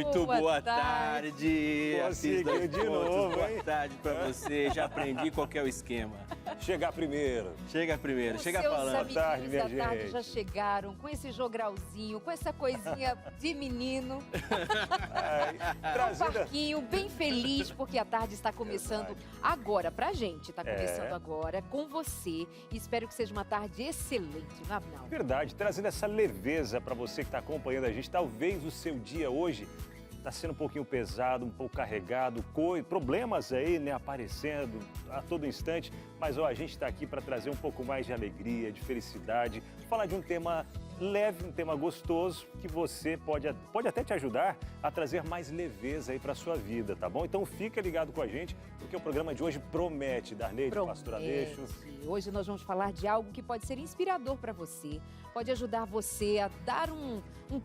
Muito boa tarde. Conseguiu de novo, boa hein? tarde pra você. Já aprendi qual que é o esquema. Chegar primeiro. Chega primeiro, chega seus falando. amiguinhos Tarde, minha da tarde gente. já chegaram com esse jogralzinho, com essa coisinha de menino, Ai, um trazida. parquinho bem feliz, porque a tarde está começando agora pra gente. Está começando agora com você. E espero que seja uma tarde excelente, não é, Avinaldo? Verdade, trazendo essa leveza para você que está acompanhando a gente. Talvez o seu dia hoje está sendo um pouquinho pesado, um pouco carregado, problemas aí, né, aparecendo a todo instante. Mas ó, a gente está aqui para trazer um pouco mais de alegria, de felicidade, falar de um tema leve, um tema gostoso, que você pode até te ajudar a trazer mais leveza aí para sua vida, tá bom? Então fica ligado com a gente, porque o programa de hoje promete, Darleide, Pastor Aleixo. Hoje nós vamos falar de algo que pode ser inspirador para você, pode ajudar você a dar um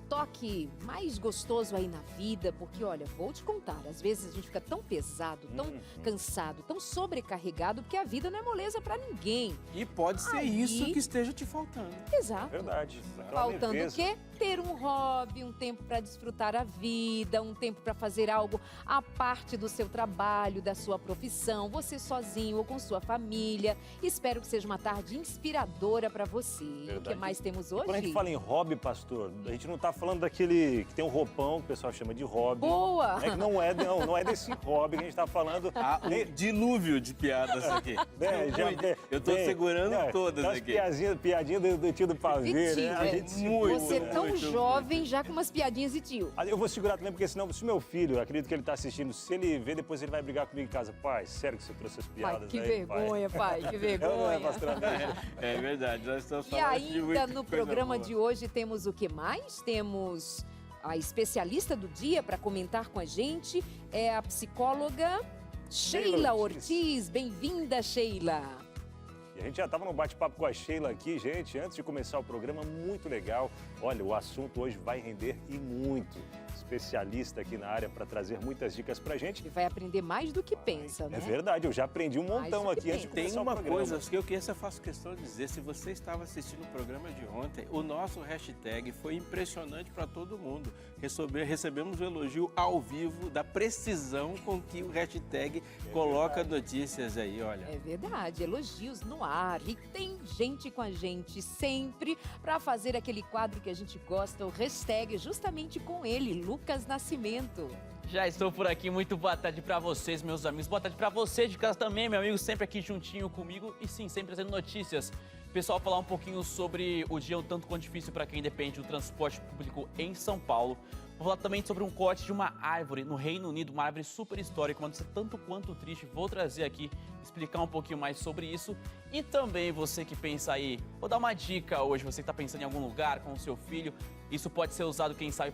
toque mais gostoso aí na vida, porque olha, vou te contar, às vezes a gente fica tão pesado, tão cansado, tão sobrecarregado, porque a vida não é moleza para ninguém. E pode ser isso que esteja te faltando. Exato. Verdade. Faltando o quê? Ter um hobby, um tempo para desfrutar a vida, um tempo para fazer algo à parte do seu trabalho, da sua profissão, você sozinho ou com sua família. Espero que seja uma tarde inspiradora para você. Verdade. O que mais temos hoje? Quando a gente fala em hobby, pastor, a gente não está falando daquele que tem um roupão, que o pessoal chama de hobby. Boa! É que não é desse hobby que a gente está falando. Um dilúvio de piadas aqui. Eu tô segurando todas aqui. Piadinha do tio do pavê, né? A gente segura, você né? tão jovem, já com umas piadinhas de tio. Eu vou segurar também, porque senão, se meu filho, eu acredito que ele está assistindo, se ele ver, depois ele vai brigar comigo em casa. Pai, sério que você trouxe as piadas Pai, que aí, vergonha, pai, que Não é, vergonha. pastor Aleixo? É verdade, nós estamos E falando de ainda muita no coisa programa boa. de hoje temos o que mais? Temos a especialista do dia para comentar com a gente, é a psicóloga Sheila Ortiz. Bem-vinda, Sheila. E a gente já estava no bate-papo com a Sheila aqui, gente, antes de começar o programa, muito legal. Olha, o assunto hoje vai render e muito. Especialista aqui na área para trazer muitas dicas pra gente. E vai aprender mais do que pensa, né? É verdade, eu já aprendi um montão Mais do que aqui antes de pensa. começar Tem o uma programa. coisa que eu faço questão de dizer, se você estava assistindo o programa de ontem, o nosso hashtag foi impressionante para todo mundo. Recebemos um elogio ao vivo da precisão com que o hashtag coloca notícias aí, olha. É verdade, elogios no ar. E tem gente com a gente sempre para fazer aquele quadro que a gente gosta, o hashtag, justamente com ele, Lucas Nascimento. Já estou por aqui, muito boa tarde para vocês, meus amigos. Boa tarde para você de casa também, meu amigo, sempre aqui juntinho comigo e sim, sempre trazendo notícias. Pessoal, falar um pouquinho sobre o dia um tanto quanto difícil para quem depende do transporte público em São Paulo. Vou falar também sobre um corte de uma árvore no Reino Unido, uma árvore super histórica, uma notícia tanto quanto triste. Vou trazer aqui, explicar um pouquinho mais sobre isso. E também você que pensa aí, vou dar uma dica hoje, você que está pensando em algum lugar com o seu filho. Isso pode ser usado, quem sabe,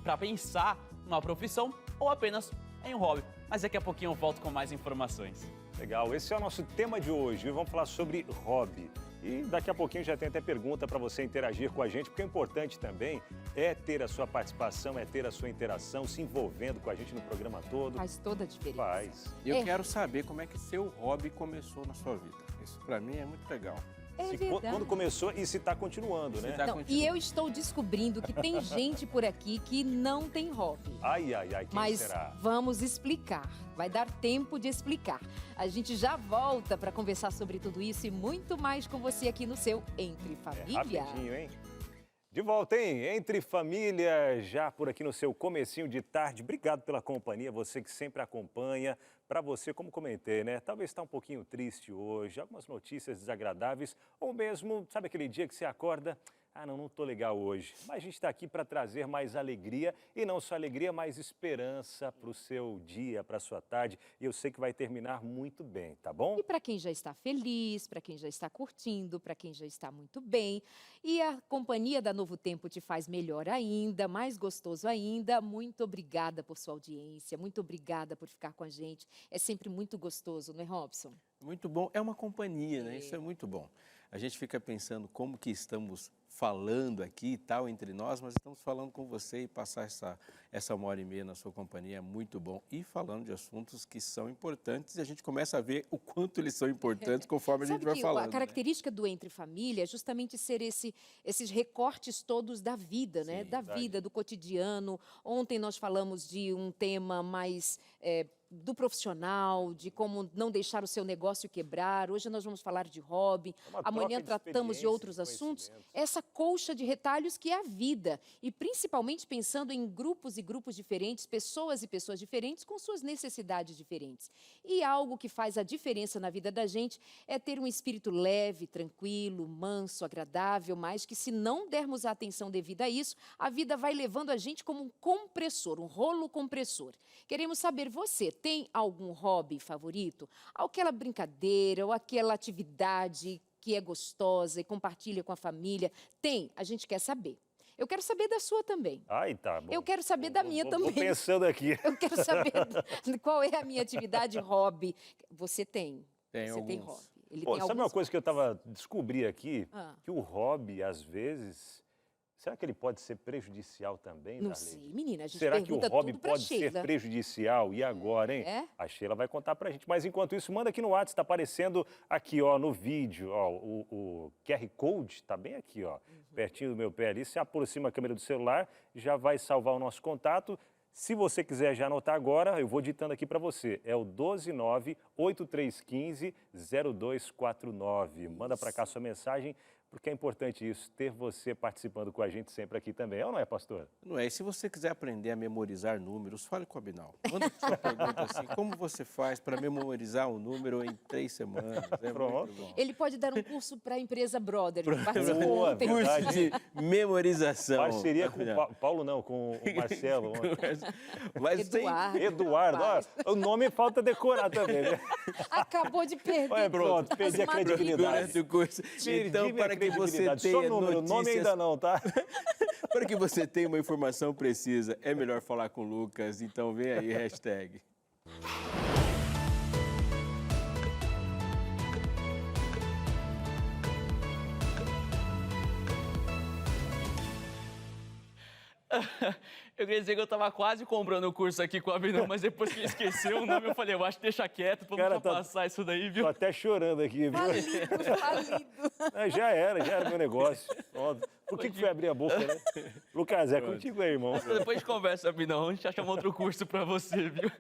para pensar numa profissão ou apenas em um hobby. Mas daqui a pouquinho eu volto com mais informações. Legal, esse é o nosso tema de hoje, viu? Vamos falar sobre hobby. E daqui a pouquinho já tem até pergunta para você interagir com a gente, porque o importante também é ter a sua participação, é ter a sua interação, se envolvendo com a gente no programa todo. Faz toda a diferença. Faz. Eu quero saber como é que seu hobby começou na sua vida. Isso para mim é muito legal. É Se verdade. quando começou e se está continuando, né? tá Não, continuando. e eu estou descobrindo que tem gente por aqui que não tem hobby. Ai, quem Mas será? vamos explicar. Vai dar tempo de explicar. A gente já volta para conversar sobre tudo isso e muito mais com você aqui no seu Entre Família. Rapidinho, hein? De volta, hein? Entre Família, já por aqui no seu comecinho de tarde. Obrigado pela companhia, você que sempre acompanha. Para você, como comentei, né? Talvez está um pouquinho triste hoje, algumas notícias desagradáveis, ou mesmo, sabe aquele dia que você acorda... não tô legal hoje. Mas a gente está aqui para trazer mais alegria, e não só alegria, mas esperança para o seu dia, para a sua tarde. E eu sei que vai terminar muito bem, tá bom? E para quem já está feliz, para quem já está curtindo, para quem já está muito bem. E a companhia da Novo Tempo te faz melhor ainda, mais gostoso ainda. Muito obrigada por sua audiência, muito obrigada por ficar com a gente. É sempre muito gostoso, não é, Robson? Muito bom, é uma companhia, né? Isso é muito bom. A gente fica pensando como que estamos falando aqui e tal entre nós, mas estamos falando com você e passar essa 1h30 na sua companhia é muito bom. E falando de assuntos que são importantes, e a gente começa a ver o quanto eles são importantes conforme a gente vai falando. A característica do Entre Família é justamente ser esses recortes todos da vida, né? Sim, Da verdade. vida, do cotidiano. Ontem nós falamos de um tema mais do profissional, de como não deixar o seu negócio quebrar. Hoje nós vamos falar de hobby. Uma Amanhã troca de tratamos de outros experiências, assuntos. conhecimentos. Essa colcha de retalhos que é a vida. E principalmente pensando em grupos e grupos diferentes, pessoas e pessoas diferentes com suas necessidades diferentes. E algo que faz a diferença na vida da gente é ter um espírito leve, tranquilo, manso, agradável, mas que se não dermos a atenção devida a isso, a vida vai levando a gente como um compressor, um rolo compressor. Queremos saber, você tem algum hobby favorito? Aquela brincadeira ou aquela atividade que é gostosa e compartilha com a família? Tem, a gente quer saber. Eu quero saber da sua também. Ai, tá bom. Eu quero saber da minha também. Tô pensando aqui. Eu quero saber qual é a minha atividade hobby. Você tem. Tem Você tem alguns. hobby. Ele Pô, tem sabe alguns uma coisa que eu descobri aqui? Ah. Que o hobby, às vezes, será que ele pode ser prejudicial também, Não Darlene? sei, menina, a gente Será que o pergunta hobby tudo pra pode ser Sheila. prejudicial? E agora, hein? É? A Sheila vai contar pra gente. Mas enquanto isso, manda aqui no WhatsApp, tá aparecendo aqui, ó, no vídeo, ó, o QR Code tá bem aqui, ó, pertinho do meu pé ali. Se aproxima a câmera do celular, já vai salvar o nosso contato. Se você quiser já anotar agora, eu vou ditando aqui para você. É o 129-8315-0249. Manda para cá sua mensagem, porque é importante isso, ter você participando com a gente sempre aqui também. É ou não é, pastor? Não é? E se você quiser aprender a memorizar números, fale com o Abinal. Manda sua pergunta assim, como você faz para memorizar um número em 3 semanas? É Pronto. muito bom. Ele pode dar um curso para a empresa Brother, que participou Boa, ontem. verdade. Curso de memorização. Parceria com o Paulo, não, com o Marcelo. Mas tem... Eduardo, ó, o nome falta decorar também, né? Acabou de perder. Olha, pronto, as perdi a madrinhas. credibilidade. Durante o curso. Perdi Então, minha para que você credibilidade. Só tenha número, nome notícias, ainda não, tá? para que você tenha uma informação precisa, é melhor falar com o Lucas. Então, vem aí, hashtag. Eu queria dizer que eu tava quase comprando o curso aqui com a Abinão, mas depois que esqueceu o nome, eu falei, eu acho que deixa quieto, vamos Cara, só passar isso daí, viu? Tô até chorando aqui, viu? Falido. Ah, já era meu negócio. Pronto. Por que foi abrir a boca, né? Lucas, é contigo aí, irmão. Depois a gente conversa, Abinão, a gente acha um outro curso pra você, viu?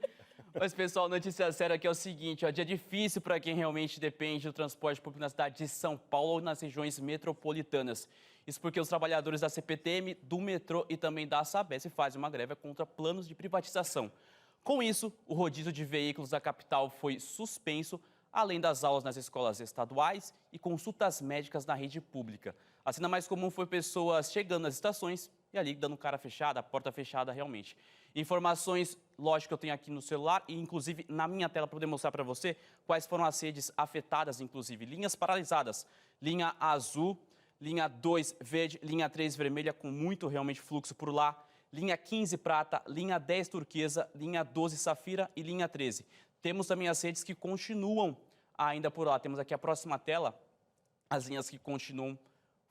Mas, pessoal, notícia séria aqui é o seguinte, ó, dia difícil para quem realmente depende do transporte público na cidade de São Paulo ou nas regiões metropolitanas. Isso porque os trabalhadores da CPTM, do metrô e também da Sabesp fazem uma greve contra planos de privatização. Com isso, o rodízio de veículos da capital foi suspenso, além das aulas nas escolas estaduais e consultas médicas na rede pública. A cena mais comum foi pessoas chegando nas estações e ali dando cara fechada, a porta fechada realmente. Informações, lógico, que eu tenho aqui no celular e inclusive na minha tela para poder mostrar para você quais foram as redes afetadas, inclusive. Linhas paralisadas, linha azul, linha 2 verde, linha 3 vermelha com muito realmente fluxo por lá, linha 15 prata, linha 10 turquesa, linha 12 safira e linha 13. Temos também as redes que continuam ainda por lá. Temos aqui a próxima tela, as linhas que continuam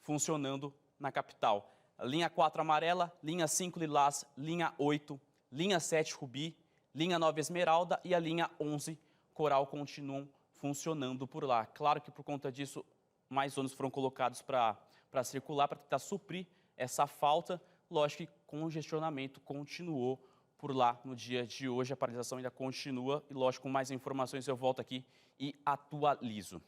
funcionando na capital. Linha 4 amarela, linha 5 lilás, linha 8, linha 7 rubi, linha 9 esmeralda e a linha 11 coral continuam funcionando por lá. Claro que por conta disso, mais ônibus foram colocados para circular, para tentar suprir essa falta. Lógico que congestionamento continuou por lá no dia de hoje, a paralisação ainda continua e, lógico, com mais informações eu volto aqui e atualizo.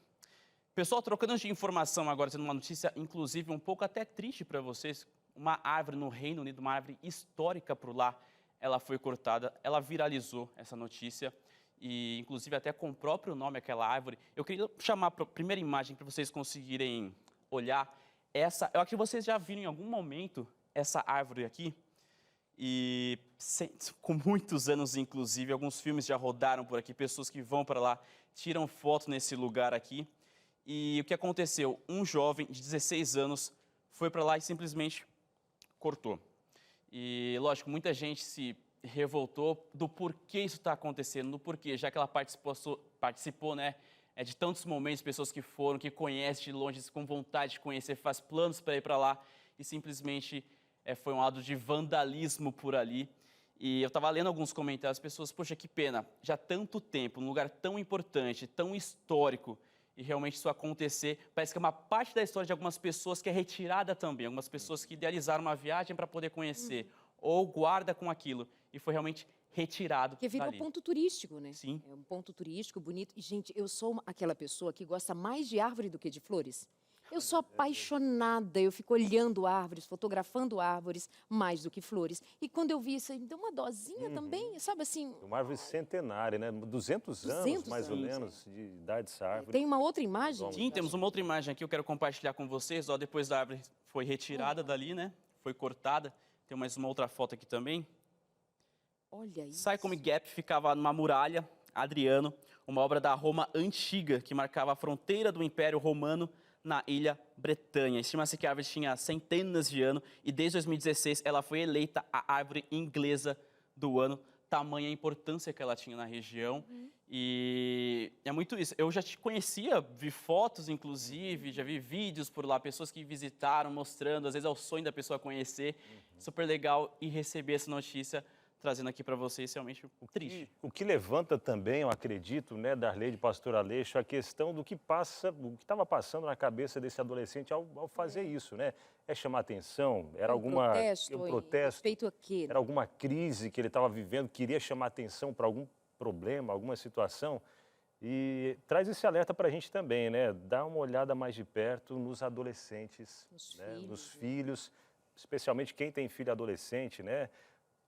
Pessoal, trocando de informação agora, tendo uma notícia, inclusive, um pouco até triste para vocês. Uma árvore no Reino Unido, uma árvore histórica por lá, ela foi cortada, ela viralizou essa notícia e, inclusive, até com o próprio nome, aquela árvore. Eu queria chamar para a primeira imagem para vocês conseguirem olhar. Eu acho que vocês já viram em algum momento essa árvore aqui. E com muitos anos, inclusive, alguns filmes já rodaram por aqui, pessoas que vão para lá, tiram foto nesse lugar aqui. E o que aconteceu? Um jovem de 16 anos foi para lá e simplesmente cortou. E, lógico, muita gente se revoltou do porquê isso está acontecendo, do porquê, já que ela participou, né, de tantos momentos, pessoas que foram, que conhecem de longe, com vontade de conhecer, faz planos para ir para lá e simplesmente foi um ato de vandalismo por ali. E eu estava lendo alguns comentários, pessoas, poxa, que pena, já há tanto tempo, num lugar tão importante, tão histórico, e realmente isso acontecer, parece que é uma parte da história de algumas pessoas que é retirada também, algumas pessoas que idealizaram uma viagem para poder conhecer, ou guarda com aquilo, e foi realmente retirado Porque virou dali. ponto turístico, né? Sim. É um ponto turístico bonito. E, gente, eu sou aquela pessoa que gosta mais de árvore do que de flores. Eu sou apaixonada, eu fico olhando árvores, fotografando árvores, mais do que flores. E quando eu vi isso, me deu uma dosinha também, sabe assim? Uma árvore centenária, né? 200 anos, 200 mais ou anos, menos, de idade essa árvore. Tem uma outra imagem? Sim, temos uma outra imagem aqui, eu quero compartilhar com vocês. Ó, depois da árvore foi retirada dali, né? Foi cortada. Tem mais uma outra foto aqui também. Olha isso. Sycamore Gap ficava numa muralha, Adriano, uma obra da Roma antiga que marcava a fronteira do Império Romano na Ilha Bretanha. Estima-se que a árvore tinha centenas de anos e desde 2016 ela foi eleita a árvore inglesa do ano. Tamanha a importância que ela tinha na região. E é muito isso. Eu já te conhecia, vi fotos inclusive, já vi vídeos por lá, pessoas que visitaram, mostrando, às vezes é o sonho da pessoa conhecer. Super legal e receber essa notícia trazendo aqui para vocês, realmente triste. O que levanta também, eu acredito, né, Darley, pastor Aleixo, a questão do que passa, o que estava passando na cabeça desse adolescente ao fazer isso, né? É chamar atenção? Era alguma protesto, feito aqui. Era alguma crise que ele estava vivendo, queria chamar atenção para algum problema, alguma situação? E traz esse alerta para a gente também, né? Dá uma olhada mais de perto nos adolescentes, nos filhos, especialmente quem tem filho adolescente, né?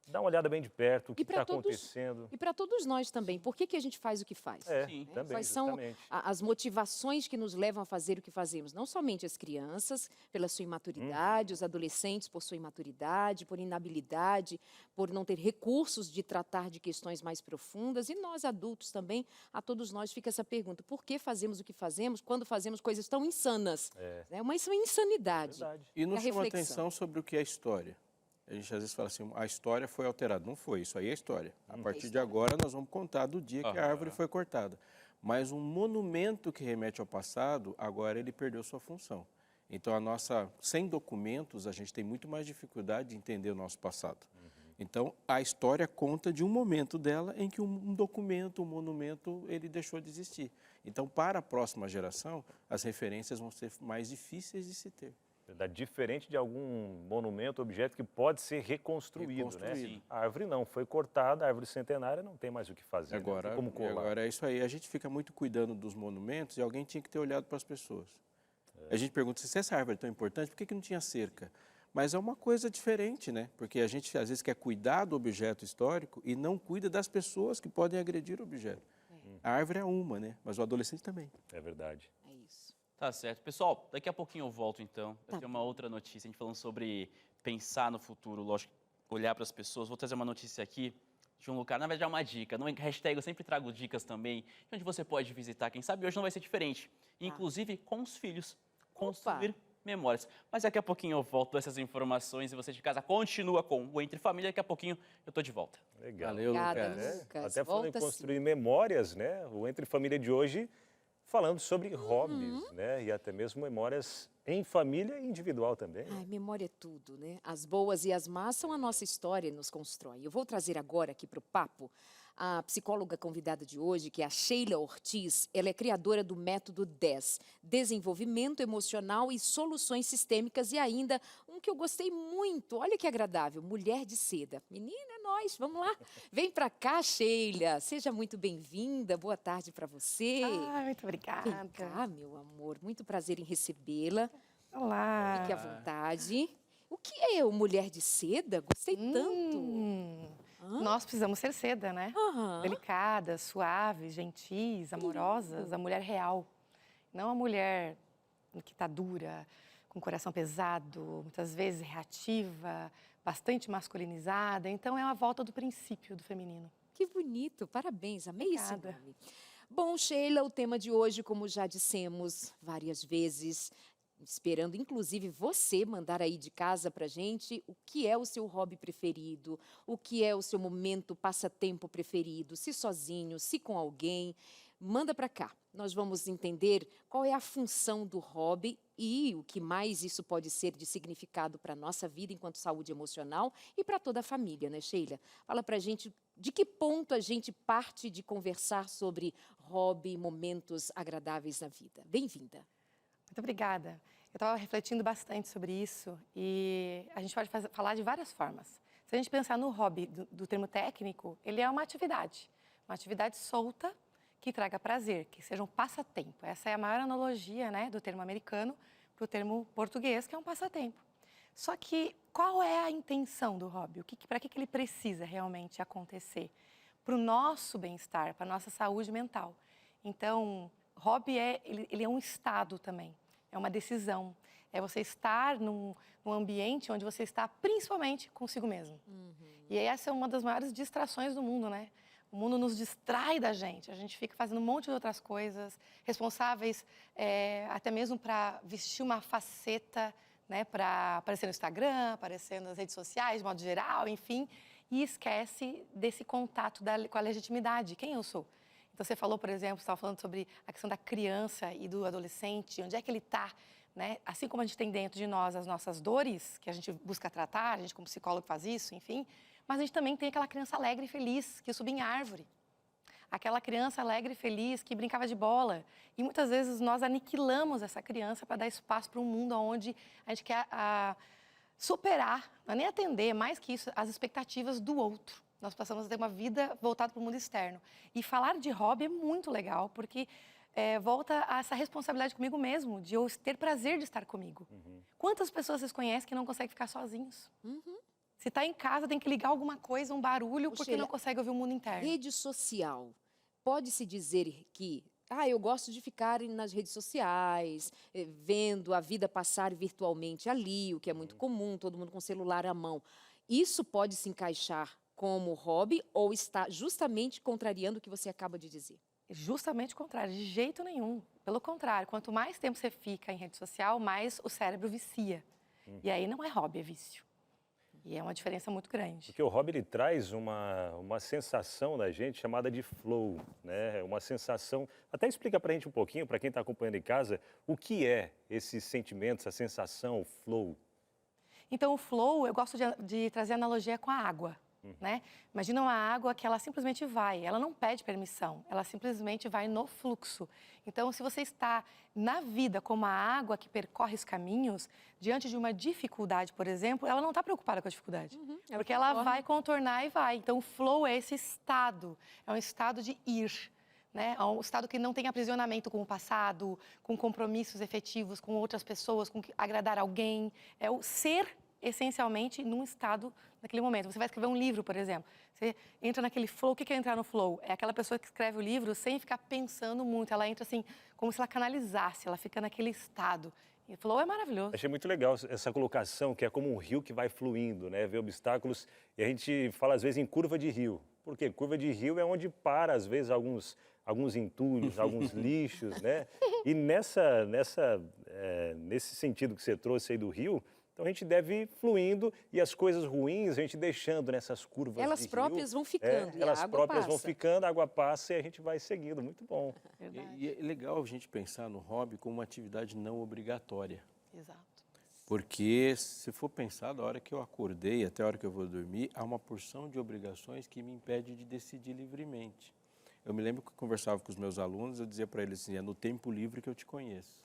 Dá uma olhada bem de perto, o que está acontecendo. E para todos nós também. Por que a gente faz o que faz? Sim, também, quais são as motivações que nos levam a fazer o que fazemos? Não somente as crianças, pela sua imaturidade, os adolescentes por sua imaturidade, por inabilidade, por não ter recursos de tratar de questões mais profundas. E nós, adultos também, a todos nós fica essa pergunta. Por que fazemos o que fazemos quando fazemos coisas tão insanas? Isso é uma insanidade. E nos chama atenção sobre o que é história. A gente às vezes fala assim, a história foi alterada. Não foi, isso aí é história. A partir de agora nós vamos contar do dia que a árvore foi cortada. Mas um monumento que remete ao passado, agora ele perdeu sua função. Então sem documentos, a gente tem muito mais dificuldade de entender o nosso passado. Então a história conta de um momento dela em que um documento, um monumento, ele deixou de existir. Então para a próxima geração, as referências vão ser mais difíceis de se ter. Verdade, diferente de algum monumento, objeto que pode ser reconstruído, né? Sim. A árvore não, foi cortada, a árvore centenária não tem mais o que fazer, agora, como colar. Agora é isso aí, a gente fica muito cuidando dos monumentos e alguém tinha que ter olhado para as pessoas. A gente pergunta, se essa árvore é tão importante, por que não tinha cerca? Mas é uma coisa diferente, né? Porque a gente às vezes quer cuidar do objeto histórico e não cuida das pessoas que podem agredir o objeto. A árvore é uma, né? Mas o adolescente também. É verdade. É isso. Tá certo. Pessoal, daqui a pouquinho eu volto então. Eu tenho uma outra notícia, a gente falando sobre pensar no futuro, lógico, olhar para as pessoas. Vou trazer uma notícia aqui de um lugar, na verdade é uma dica. No hashtag eu sempre trago dicas também, de onde você pode visitar. Quem sabe hoje não vai ser diferente. Inclusive com os filhos. Construir memórias. Mas daqui a pouquinho eu volto com essas informações e você de casa continua com o Entre Família. Daqui a pouquinho eu tô de volta. Legal. Valeu, Lucas. Até falando em construir memórias, né? O Entre Família de hoje falando sobre hobbies, né? E até mesmo memórias em família e individual também. Ai, memória é tudo, né? As boas e as más são a nossa história e nos constrói. Eu vou trazer agora aqui para o papo a psicóloga convidada de hoje, que é a Sheila Ortiz. Ela é criadora do método 10, Desenvolvimento Emocional e Soluções Sistêmicas, e ainda um que eu gostei muito, olha que agradável, Mulher de Seda. Menina, é nós, vamos lá. Vem para cá, Sheila. Seja muito bem-vinda. Boa tarde para você. Muito obrigada. Vem cá, meu amor. Muito prazer em recebê-la. Olá. Fique à vontade. O que é o Mulher de Seda? Gostei tanto. Nós precisamos ser seda, né? Delicadas, suaves, gentis, amorosas, a mulher real. Não a mulher que está dura, com o coração pesado, muitas vezes reativa, bastante masculinizada. Então, é a volta do princípio do feminino. Que bonito, parabéns, amei esse Obrigada. nome. Bom, Sheila, o tema de hoje, como já dissemos várias vezes, esperando inclusive você mandar aí de casa pra gente o que é o seu hobby preferido, o que é o seu momento passatempo preferido, se sozinho, se com alguém. Manda para cá. Nós vamos entender qual é a função do hobby e o que mais isso pode ser de significado para a nossa vida enquanto saúde emocional e para toda a família, né, Sheila? Fala para a gente de que ponto a gente parte de conversar sobre hobby, momentos agradáveis na vida. Bem-vinda. Muito obrigada. Eu estava refletindo bastante sobre isso e a gente pode falar de várias formas. Se a gente pensar no hobby do termo técnico, ele é uma atividade solta que traga prazer, que seja um passatempo. Essa é a maior analogia, né, do termo americano para o termo português, que é um passatempo. Só que qual é a intenção do hobby? Para que ele precisa realmente acontecer? Para o nosso bem-estar, para a nossa saúde mental. Então, hobby ele é um estado também, é uma decisão. É você estar num ambiente onde você está principalmente consigo mesmo. E essa é uma das maiores distrações do mundo, né? O mundo nos distrai da gente. A gente fica fazendo um monte de outras coisas, responsáveis até mesmo para vestir uma faceta, né, para aparecer no Instagram, aparecer nas redes sociais, de modo geral, enfim, e esquece desse contato com a legitimidade, quem eu sou. Então, você falou, por exemplo, você estava falando sobre a questão da criança e do adolescente, onde é que ele está, né? Assim como a gente tem dentro de nós as nossas dores, que a gente busca tratar, a gente como psicólogo faz isso, enfim, mas a gente também tem aquela criança alegre e feliz que subia em árvore. Aquela criança alegre e feliz que brincava de bola. E muitas vezes nós aniquilamos essa criança para dar espaço para um mundo onde a gente quer superar, não é nem atender, mais que isso, as expectativas do outro. Nós passamos a ter uma vida voltada para o mundo externo. E falar de hobby é muito legal, porque volta a essa responsabilidade comigo mesmo, de eu ter prazer de estar comigo. Quantas pessoas vocês conhecem que não conseguem ficar sozinhos? Se está em casa, tem que ligar alguma coisa, um barulho, porque Sheila, não consegue ouvir o mundo interno. Rede social. Pode-se dizer que eu gosto de ficar nas redes sociais, vendo a vida passar virtualmente ali, o que é muito comum, todo mundo com o celular à mão. Isso pode se encaixar como hobby ou está justamente contrariando o que você acaba de dizer? Justamente o contrário, de jeito nenhum. Pelo contrário, quanto mais tempo você fica em rede social, mais o cérebro vicia. E aí não é hobby, é vício. E é uma diferença muito grande. Porque o hobby ele traz uma sensação da gente chamada de flow, né? Uma sensação... Até explica pra gente um pouquinho, para quem está acompanhando em casa, o que é esse sentimento, essa sensação, o flow? Então, o flow, eu gosto de trazer analogia com a água. Né? Imagina uma água que ela simplesmente vai, ela não pede permissão, ela simplesmente vai no fluxo. Então, se você está na vida como a água que percorre os caminhos, diante de uma dificuldade, por exemplo, ela não está preocupada com a dificuldade, porque ela vai contornar e vai. Então, o flow é esse estado, é um estado de ir. Né? É um estado que não tem aprisionamento com o passado, com compromissos efetivos com outras pessoas, com agradar alguém. É o ser essencialmente num estado naquele momento. Você vai escrever um livro, por exemplo. Você entra naquele flow. O que é entrar no flow? É aquela pessoa que escreve o livro sem ficar pensando muito. Ela entra assim, como se ela canalizasse, ela fica naquele estado. E o flow é maravilhoso. Achei muito legal essa colocação, que é como um rio que vai fluindo, né? Vê obstáculos e a gente fala às vezes em curva de rio. Por quê? Curva de rio é onde para, às vezes, alguns entulhos, alguns lixos, né? E nesse sentido que você trouxe aí do rio, então a gente deve ir fluindo e as coisas ruins a gente deixando nessas curvas Elas de próprias rio, vão ficando e a elas água próprias passa. vão ficando, a água passa e a gente vai seguindo. Muito bom. E é legal a gente pensar no hobby como uma atividade não obrigatória. Exato. Porque se for pensar, da hora que eu acordei até a hora que eu vou dormir, há uma porção de obrigações que me impede de decidir livremente. Eu me lembro que eu conversava com os meus alunos, eu dizia para eles assim, é no tempo livre que eu te conheço.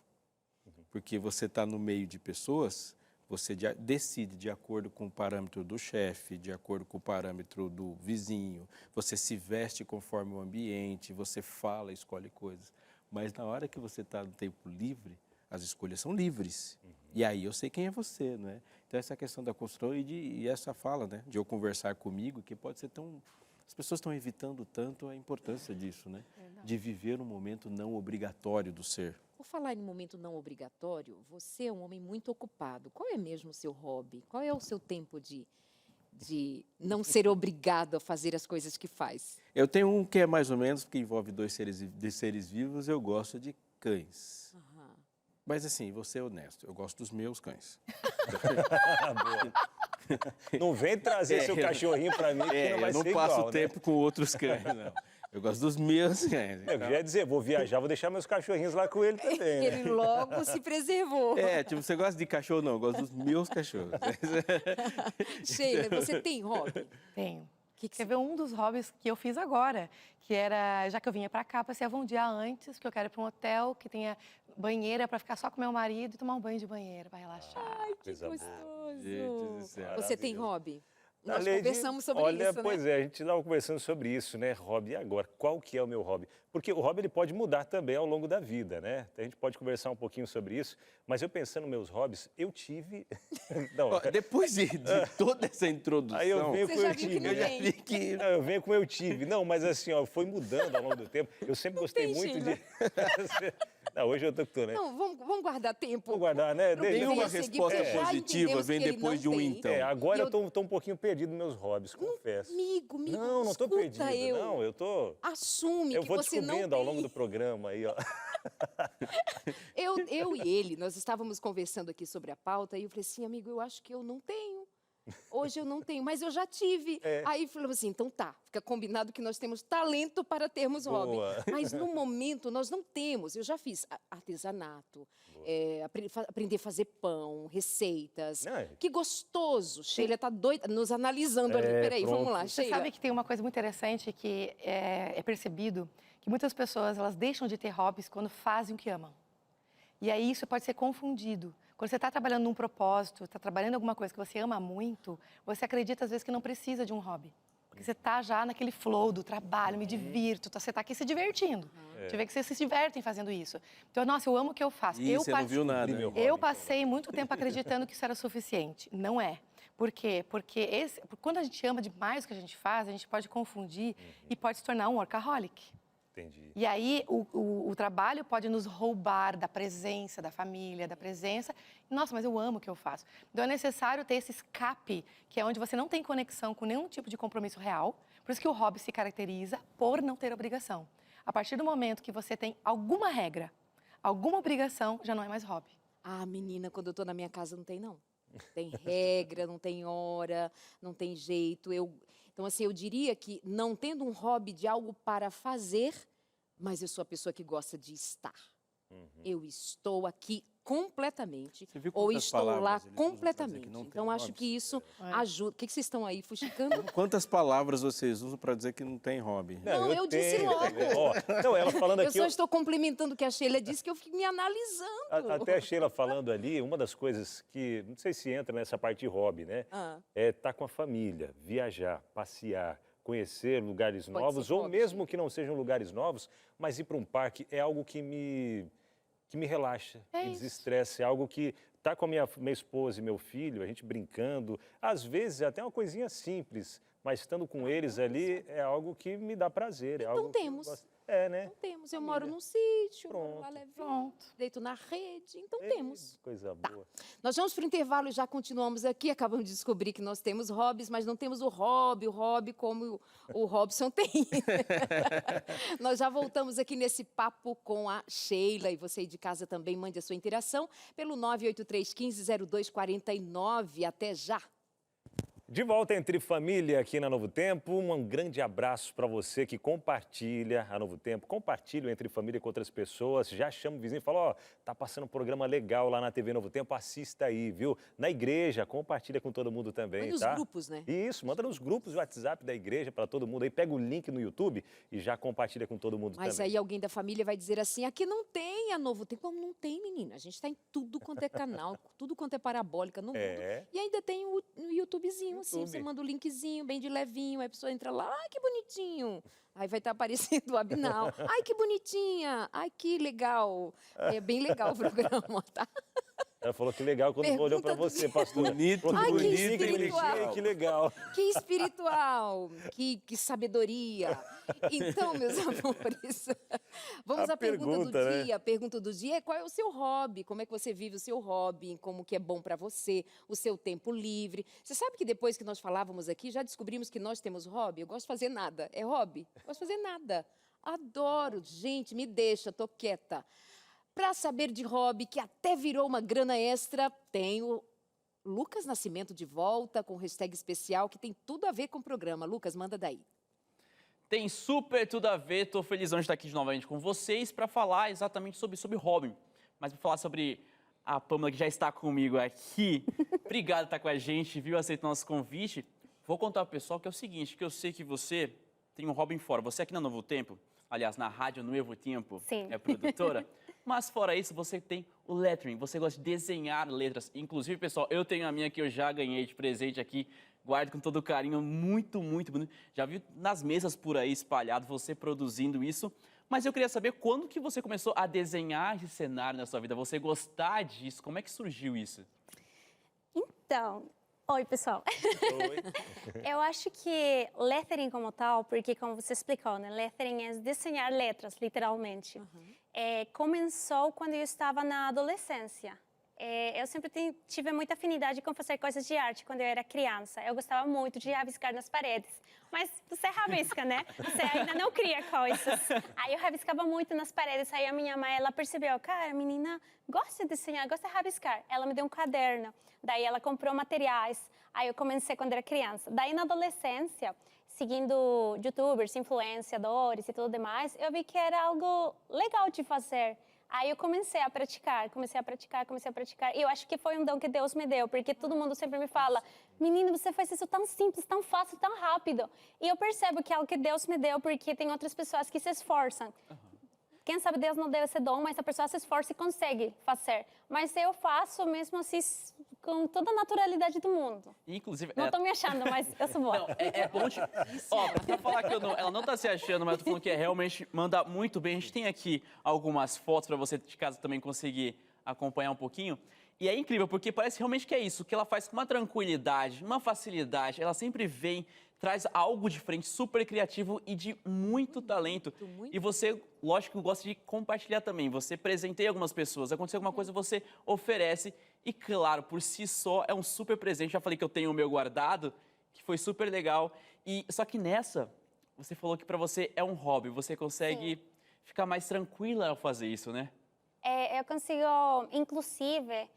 Porque você está no meio de pessoas, você decide de acordo com o parâmetro do chefe, de acordo com o parâmetro do vizinho, você se veste conforme o ambiente, você fala, escolhe coisas. Mas na hora que você está no tempo livre, as escolhas são livres. E aí eu sei quem é você, não é? Então essa questão da construção e essa fala, né? De eu conversar comigo, que pode ser tão... As pessoas estão evitando tanto a importância disso, né? Verdade. De viver um momento não obrigatório do ser. Por falar em momento não obrigatório, você é um homem muito ocupado. Qual é mesmo o seu hobby? Qual é o seu tempo de não ser obrigado a fazer as coisas que faz? Eu tenho um que é mais ou menos, porque envolve dois seres vivos, eu gosto de cães. Mas assim, vou ser honesto, eu gosto dos meus cães. Não vem trazer seu cachorrinho para mim, que não vai eu não ser passo igual, tempo com outros cães, não. Eu gosto dos meus. Eu já ia dizer, vou viajar, vou deixar meus cachorrinhos lá com ele também, né? Ele logo se preservou. É, tipo, você gosta de cachorro? Não, eu gosto dos meus cachorros. Sheila, você tem hobby? Tenho. Que que Quer ver um dos hobbies que eu fiz agora? Que era, já que eu vinha pra cá, passeava um dia antes, que eu quero ir pra um hotel que tenha banheira pra ficar só com meu marido e tomar um banho de banheira pra relaxar. Ai, que Coisa boa. gostoso. Gente do céu. Você tem Maravilhoso. hobby? Nós Aleide, conversamos sobre olha, isso, pois né? é, a gente estava conversando sobre isso, né? Hobby. E agora, qual que é o meu hobby? Porque o hobby ele pode mudar também ao longo da vida, né? A gente pode conversar um pouquinho sobre isso, mas eu pensando nos meus hobbies, eu tive... Não, Ó, depois de toda essa introdução, aí eu venho Você com o já eu viu que tive. não eu já tem. vi que... Não, eu venho com eu tive. Não, mas assim, ó, foi mudando ao longo do tempo. Eu sempre gostei tem, muito Sheila. de... Não, hoje eu tô, né? Não, vamos guardar tempo. Vou guardar, né? Pro bem Nenhuma seguir, resposta porque já positiva entendemos vem que ele depois não de um tem. então. É, agora E eu tô um pouquinho perdido nos meus hobbies, confesso. Amigo, Não tô escuta perdido. eu. Não, eu tô... Assume Eu que vou você não descobrindo ao tem. longo do programa aí, ó. Eu e ele, nós estávamos conversando aqui sobre a pauta e eu falei assim, amigo, eu acho que eu não tenho. Hoje eu não tenho, mas eu já tive. É. Aí falamos assim, então tá, fica combinado que nós temos talento para termos hobby. Boa. Mas no momento nós não temos. Eu já fiz artesanato, aprender a fazer pão, receitas. Não, é- Que gostoso. Sheila tá doida, nos analisando ali. Peraí, vamos pronto. lá, Você Sheila. sabe que tem uma coisa muito interessante que é percebido que muitas pessoas elas deixam de ter hobbies quando fazem o que amam. E aí isso pode ser confundido. Quando você está trabalhando num propósito, está trabalhando em alguma coisa que você ama muito, você acredita às vezes que não precisa de um hobby. Porque você está já naquele flow do trabalho, me divirto, você está aqui se divertindo. Você vê que vocês se divertem fazendo isso. Então, nossa, eu amo o que eu faço. Ih, você não viu nada. Descobri meu hein? hobby. Eu passei muito tempo acreditando que isso era suficiente. Não é. Por quê? Porque quando a gente ama demais o que a gente faz, a gente pode confundir e pode se tornar um workaholic. Entendi. E aí o trabalho pode nos roubar da presença da família, da presença. Nossa, mas eu amo o que eu faço. Então é necessário ter esse escape, que é onde você não tem conexão com nenhum tipo de compromisso real. Por isso que o hobby se caracteriza por não ter obrigação. A partir do momento que você tem alguma regra, alguma obrigação, já não é mais hobby. Ah, menina, quando eu tô na minha casa não tem, não. Tem regra, não tem hora, não tem jeito. Então, assim, eu diria que não tendo um hobby de algo para fazer, mas eu sou a pessoa que gosta de estar. Eu estou aqui completamente, Você viu ou quantas estou lá palavras eles usam pra dizer que completamente. não tem Então, acho hobbies? que isso ajuda. O que vocês estão aí fuxicando? Quantas palavras vocês usam para dizer que não tem hobby? Não, eu disse logo. Ó, não, ela falando Eu aqui... só estou complementando o que a Sheila disse, que eu fico me analisando. Até a Sheila falando ali, uma das coisas que, não sei se entra nessa parte de hobby, né? Ah. É estar com a família, viajar, passear, conhecer lugares Pode novos, ser ou hobby, mesmo que não sejam lugares novos, mas ir para um parque é algo que me relaxa, É me isso. desestressa, é algo que tá com a minha esposa e meu filho, a gente brincando, às vezes até uma coisinha simples, mas estando com eles ali é algo que me dá prazer. É Então algo que eu temos. gosto. É, né? Não temos. Eu moro num sítio, moro lá Pronto. levinho, Pronto. deito na rede, então Ei, temos. Coisa boa. Nós vamos para o intervalo e já continuamos aqui. Acabamos de descobrir que nós temos hobbies, mas não temos o hobby como o Robson tem. Nós já voltamos aqui nesse papo com a Sheila. E você aí de casa também mande a sua interação pelo 983-150249. Até já! De volta entre família aqui na Novo Tempo, um grande abraço para você que compartilha a Novo Tempo, compartilha entre família com outras pessoas, já chama o vizinho e fala, ó, tá passando um programa legal lá na TV Novo Tempo, assista aí, viu? Na igreja, compartilha com todo mundo também, Manda nos tá? grupos, né? Isso, manda nos grupos do WhatsApp da igreja para todo mundo aí, pega o link no YouTube e já compartilha com todo mundo Mas também. aí alguém da família vai dizer assim, aqui não tem a Novo Tempo. Como não tem, menina? A gente está em tudo quanto é canal, tudo quanto é parabólica no mundo. É. E ainda tem o YouTubezinho, assim, YouTube. você manda o linkzinho, bem de levinho, aí a pessoa entra lá, ai, que bonitinho. Aí vai estar aparecendo o Abinal. Ai, que bonitinha. Ai, que legal. É bem legal o programa, tá? Ela falou que legal quando Pergunta olhou para do você, pastor. Bonito, Falou, Ai, que bonito, espiritual. bonitinho, que legal. Que espiritual, que sabedoria. Então, meus amores, vamos A à pergunta do pergunta, né? dia. A pergunta do dia é qual é o seu hobby? Como é que você vive o seu hobby? Como que é bom para você? O seu tempo livre? Você sabe que depois que nós falávamos aqui, já descobrimos que nós temos hobby? Eu gosto de fazer nada. É hobby? Eu gosto de fazer nada. Adoro. Gente, me deixa, tô quieta. Para saber de hobby, que até virou uma grana extra, tem o Lucas Nascimento de volta com hashtag especial, que tem tudo a ver com o programa. Lucas, manda daí. tem super tudo a ver. Tô felizão de estar aqui novamente com vocês para falar exatamente sobre hobby. Mas para falar sobre a Pâmela, que já está comigo aqui. Obrigado por estar com a gente, viu? Aceitar o nosso convite. Vou contar pro pessoal que é o seguinte, que eu sei que você tem um hobby fora. Você aqui na Novo Tempo, aliás, na Rádio Novo Tempo, Sim. é produtora. Mas fora isso, você tem o lettering, você gosta de desenhar letras. Inclusive, pessoal, eu tenho a minha que eu já ganhei de presente aqui. Guardo com todo carinho, muito, muito bonito. Já vi nas mesas por aí espalhado, você produzindo isso. Mas eu queria saber quando que você começou a desenhar esse cenário na sua vida, você gostar disso, como é que surgiu isso? Então, oi pessoal. Oi. Eu acho que lettering como tal, porque como você explicou, né, lettering é desenhar letras, literalmente. Começou quando eu estava na adolescência. Eu sempre tive muita afinidade com fazer coisas de arte quando eu era criança. Eu gostava muito de rabiscar nas paredes. Mas você rabisca, né? Você ainda não cria coisas. Aí eu rabiscava muito nas paredes. Aí a minha mãe, ela percebeu, cara, a menina gosta de desenhar, gosta de rabiscar. Ela me deu um caderno. Daí ela comprou materiais. Aí eu comecei quando era criança. Daí na adolescência, seguindo youtubers, influenciadores e tudo demais, eu vi que era algo legal de fazer. Aí eu comecei a praticar. E eu acho que foi um dom que Deus me deu, porque todo mundo sempre me fala, menina, você faz isso tão simples, tão fácil, tão rápido. E eu percebo que é algo que Deus me deu, porque tem outras pessoas que se esforçam. Quem sabe Deus não deu esse dom, mas a pessoa se esforça e consegue fazer. Mas eu faço mesmo assim, com toda a naturalidade do mundo. Inclusive, Não tô me achando, mas eu sou boa. Não, é bom de... Ó, pra falar que ela não tá se achando, mas eu tô falando que realmente manda muito bem. A gente tem aqui algumas fotos para você de casa também conseguir acompanhar um pouquinho. E é incrível, porque parece realmente que é isso, que ela faz com uma tranquilidade, uma facilidade. Ela sempre vem, traz algo diferente, super criativo e de muito talento. E você, lógico, gosta de compartilhar também. Você presenteia algumas pessoas, aconteceu alguma coisa, você oferece. E claro, por si só, é um super presente. Já falei que eu tenho o meu guardado, que foi super legal. E só que nessa, você falou que para você é um hobby. Você consegue ficar mais tranquila ao fazer isso, né? Eu consigo, inclusive,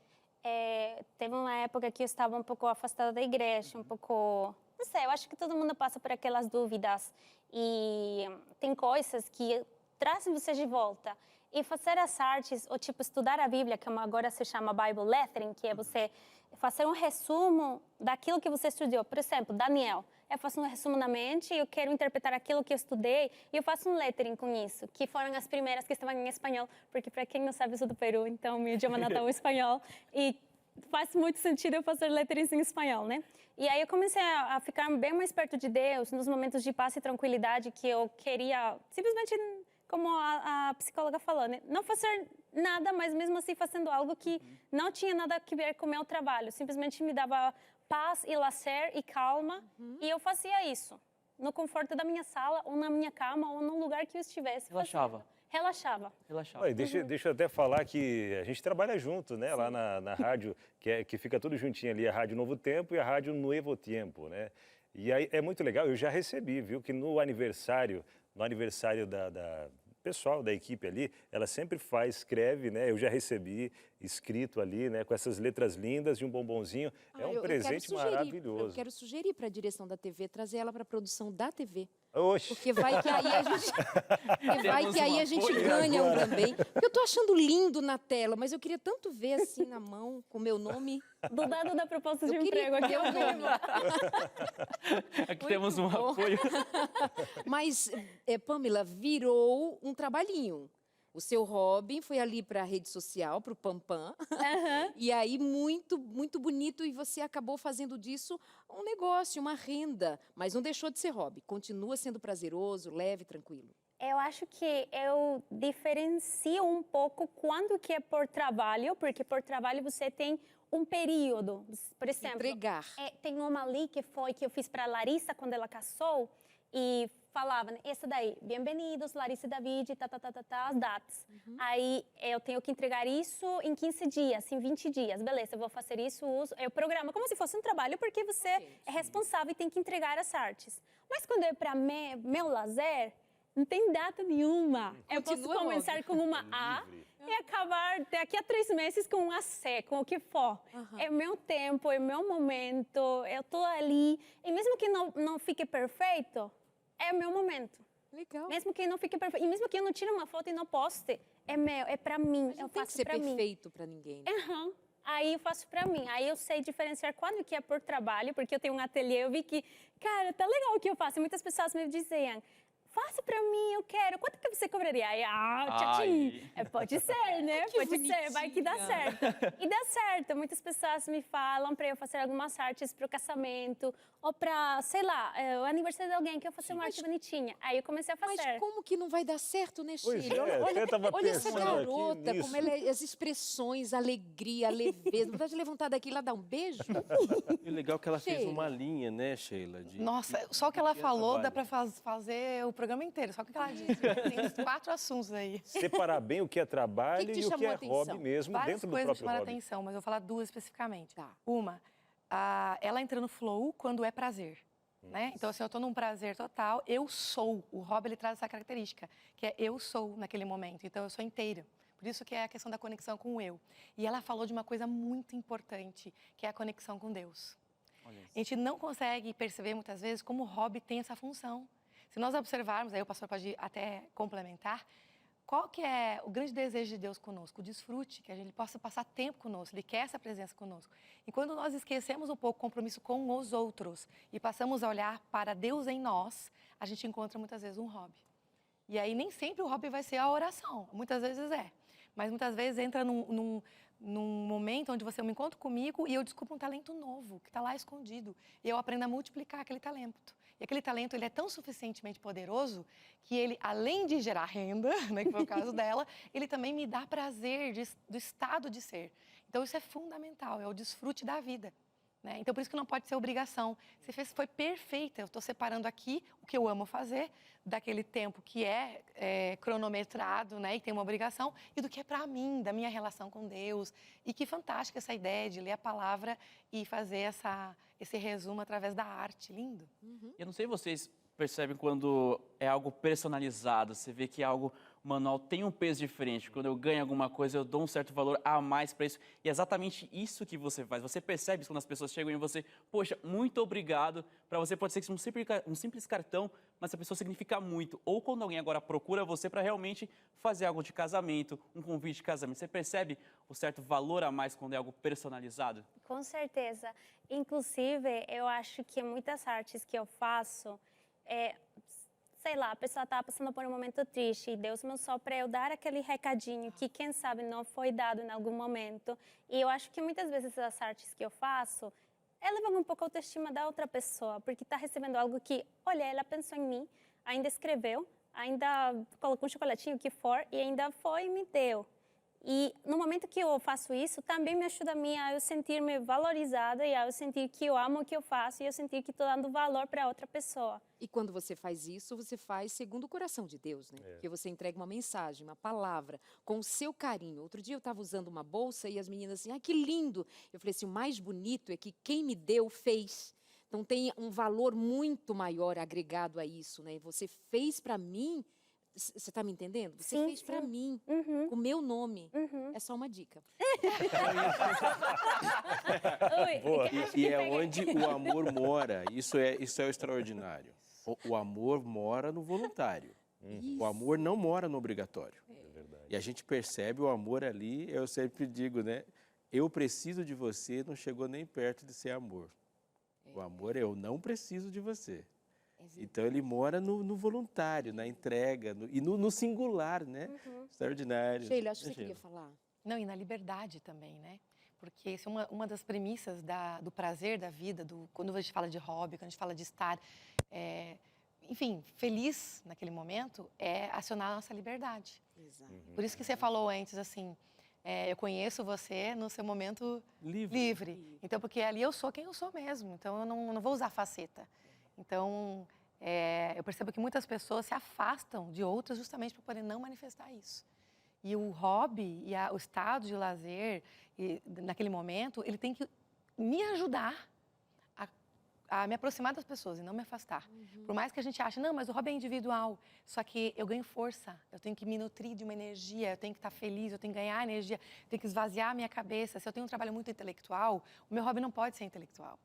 teve uma época que eu estava um pouco afastada da igreja, um pouco... Não sei, eu acho que todo mundo passa por aquelas dúvidas. E tem coisas que trazem você de volta. E fazer as artes, ou tipo estudar a Bíblia, que agora se chama Bible Lettering, que é você fazer um resumo daquilo que você estudou. Por exemplo, Daniel. Eu faço um resumo na mente e eu quero interpretar aquilo que eu estudei e eu faço um lettering com isso, que foram as primeiras que estavam em espanhol, porque para quem não sabe, eu sou do Peru, então meu idioma natal é o espanhol e faz muito sentido eu fazer letterings em espanhol, né? E aí eu comecei a ficar bem mais perto de Deus, nos momentos de paz e tranquilidade que eu queria simplesmente... Como a psicóloga falou, né? Não fazer nada, mas mesmo assim fazendo algo que não tinha nada a ver com o meu trabalho. Simplesmente me dava paz e lazer e calma. E eu fazia isso no conforto da minha sala, ou na minha cama, ou no lugar que eu estivesse. Relaxava. Relaxava. Relaxava. Deixa eu até falar que a gente trabalha junto, né? Sim. Lá na rádio, que fica tudo juntinho ali, a Rádio Novo Tempo e a Rádio Novo Tempo, né? E aí é muito legal, eu já recebi, viu? Que no aniversário da pessoal da equipe ali, ela sempre escreve, né? Eu já recebi escrito ali, né? Com essas letras lindas e um bombonzinho. É um presente maravilhoso. Eu quero sugerir para a direção da TV trazer ela para a produção da TV. Oxe. Porque vai que aí a gente ganha um também. Porque eu tô achando lindo na tela, mas eu queria tanto ver assim na mão, com o meu nome. Do lado da proposta de emprego aqui. Eu nome. Aqui temos um apoio. Mas, Pâmela, virou um trabalhinho. O seu hobby foi ali para a rede social, para o Pampam. E aí, muito, muito bonito. E você acabou fazendo disso um negócio, uma renda. Mas não deixou de ser hobby. Continua sendo prazeroso, leve, tranquilo. Eu acho que eu diferencio um pouco quando que é por trabalho, porque por trabalho você tem um período. Por exemplo, entregar. Tem uma ali que eu fiz para a Larissa quando ela casou e falava, né, essa daí, bem-vindos, Larissa e David, as datas. Aí eu tenho que entregar isso em 15 dias, em 20 dias. Beleza, eu vou fazer isso, eu programo como se fosse um trabalho, porque você é responsável e tem que entregar as artes. Mas quando é para meu lazer, não tem data nenhuma. Eu posso começar com uma A e acabar daqui a 3 meses com uma C, com o que for. É meu tempo, é meu momento, eu tô ali. E mesmo que não fique perfeito, é o meu momento. Legal. Mesmo que eu não fique perfeito, e mesmo que eu não tire uma foto e não poste, é meu, é pra mim, Mas não eu tem que faço ser pra mim. perfeito pra ninguém. Né? Aham. Aí eu faço pra mim. Aí eu sei diferenciar quando que é por trabalho, porque eu tenho um ateliê, eu vi que, cara, tá legal o que eu faço. E muitas pessoas me diziam, faça pra mim, eu quero. Quanto que você cobraria? Aí, tchau, pode ser, né? Que Pode ser, vai que dá bonitinha. certo. E dá certo. Muitas pessoas me falam pra eu fazer algumas artes pro casamento, ou pra, sei lá, o aniversário de alguém, que eu faço uma arte bonitinha. Aí eu comecei a fazer. Mas como que não vai dar certo, né, Pois Sheila? é, até tava olha essa pensando aqui garota, nisso. como ela as expressões, a alegria, a leveza. Não vai te levantar daqui e lá dar um beijo? E o legal é que ela fez Sheila. uma linha, né, Sheila? Nossa, só o que ela que é falou dá trabalho. para fazer o programa inteiro. Só o que ela disse. Tem uns 4 assuntos aí. Separar bem o que é trabalho O que que te e o que chamou é a atenção? hobby mesmo, Várias dentro do coisas próprio chamaram a hobby. atenção, mas eu vou falar 2 especificamente. Tá. Uma, ela entra no flow quando é prazer. Né? Então, assim, eu estou num prazer total, eu sou. O hobby, ele traz essa característica, que é eu sou naquele momento. Então, eu sou inteira. Por isso que é a questão da conexão com o eu. E ela falou de uma coisa muito importante, que é a conexão com Deus. A gente não consegue perceber, muitas vezes, como o hobby tem essa função. Se nós observarmos, aí o pastor pode até complementar, qual que é o grande desejo de Deus conosco? O desfrute, que a gente possa passar tempo conosco, Ele quer essa presença conosco. E quando nós esquecemos um pouco o compromisso com os outros e passamos a olhar para Deus em nós, a gente encontra muitas vezes um hobby. E aí nem sempre o hobby vai ser a oração, muitas vezes é. Mas muitas vezes entra num momento onde você me encontra comigo e eu descubro um talento novo, que está lá escondido. E eu aprendo a multiplicar aquele talento. E aquele talento, ele é tão suficientemente poderoso que ele, além de gerar renda, né, que foi o caso dela, ele também me dá prazer do estado de ser. Então, isso é fundamental, é o desfrute da vida. Né? Então, por isso que não pode ser obrigação. Você fez, foi perfeita. Eu estou separando aqui o que eu amo fazer, daquele tempo que é cronometrado, né, e tem uma obrigação, e do que é para mim, da minha relação com Deus. E que fantástica essa ideia de ler a palavra e fazer esse resumo através da arte. Lindo. Eu não sei se vocês percebem quando é algo personalizado, você vê que é algo manual tem um peso diferente. Quando eu ganho alguma coisa, eu dou um certo valor a mais para isso. E é exatamente isso que você faz. Você percebe isso quando as pessoas chegam em você, poxa, muito obrigado. Para você pode ser que um simples cartão, mas a pessoa significa muito. Ou quando alguém agora procura você para realmente fazer algo de casamento, um convite de casamento. Você percebe o certo valor a mais quando é algo personalizado? Com certeza. Inclusive, eu acho que muitas artes que eu faço, sei lá, a pessoa está passando por um momento triste e Deus me usou para eu dar aquele recadinho que, quem sabe, não foi dado em algum momento. E eu acho que muitas vezes as artes que eu faço, elevam um pouco a autoestima da outra pessoa, porque está recebendo algo que, olha, ela pensou em mim, ainda escreveu, ainda colocou um chocolatinho, o que for, e ainda foi e me deu. E no momento que eu faço isso, também me ajuda a eu sentir-me valorizada e a eu sentir que eu amo o que eu faço e eu sentir que estou dando valor para outra pessoa. E quando você faz isso, você faz segundo o coração de Deus, né? Porque você entrega uma mensagem, uma palavra, com o seu carinho. Outro dia eu estava usando uma bolsa e as meninas assim, que lindo! Eu falei assim, o mais bonito é que quem me deu fez. Então tem um valor muito maior agregado a isso, né? Você fez para mim. Você está me entendendo? Você Sim, fez para sim. mim, Uhum. com o meu nome. Uhum. É só uma dica. Boa. E é onde o amor mora. Isso é o extraordinário. O amor mora no voluntário. O amor não mora no obrigatório. É verdade. E a gente percebe o amor ali, eu sempre digo, né? Eu preciso de você, não chegou nem perto de ser amor. O amor é eu não preciso de você. Então ele mora no voluntário, na entrega e no singular, né? Extraordinário. Sheila, acho que você queria falar. Não, e na liberdade também, né? Porque isso é uma das premissas do prazer da vida, quando a gente fala de hobby, quando a gente fala de estar, enfim, feliz naquele momento, é acionar a nossa liberdade. Exato. Por isso que você falou antes, assim, eu conheço você no seu momento livre. Então, porque ali eu sou quem eu sou mesmo, então eu não vou usar faceta. Então, eu percebo que muitas pessoas se afastam de outras justamente para poder não manifestar isso. E o hobby e o estado de lazer, naquele momento, ele tem que me ajudar a me aproximar das pessoas e não me afastar. Por mais que a gente ache, não, mas o hobby é individual. Só que eu ganho força, eu tenho que me nutrir de uma energia, eu tenho que estar feliz, eu tenho que ganhar energia, eu tenho que esvaziar a minha cabeça. Se eu tenho um trabalho muito intelectual, o meu hobby não pode ser intelectual.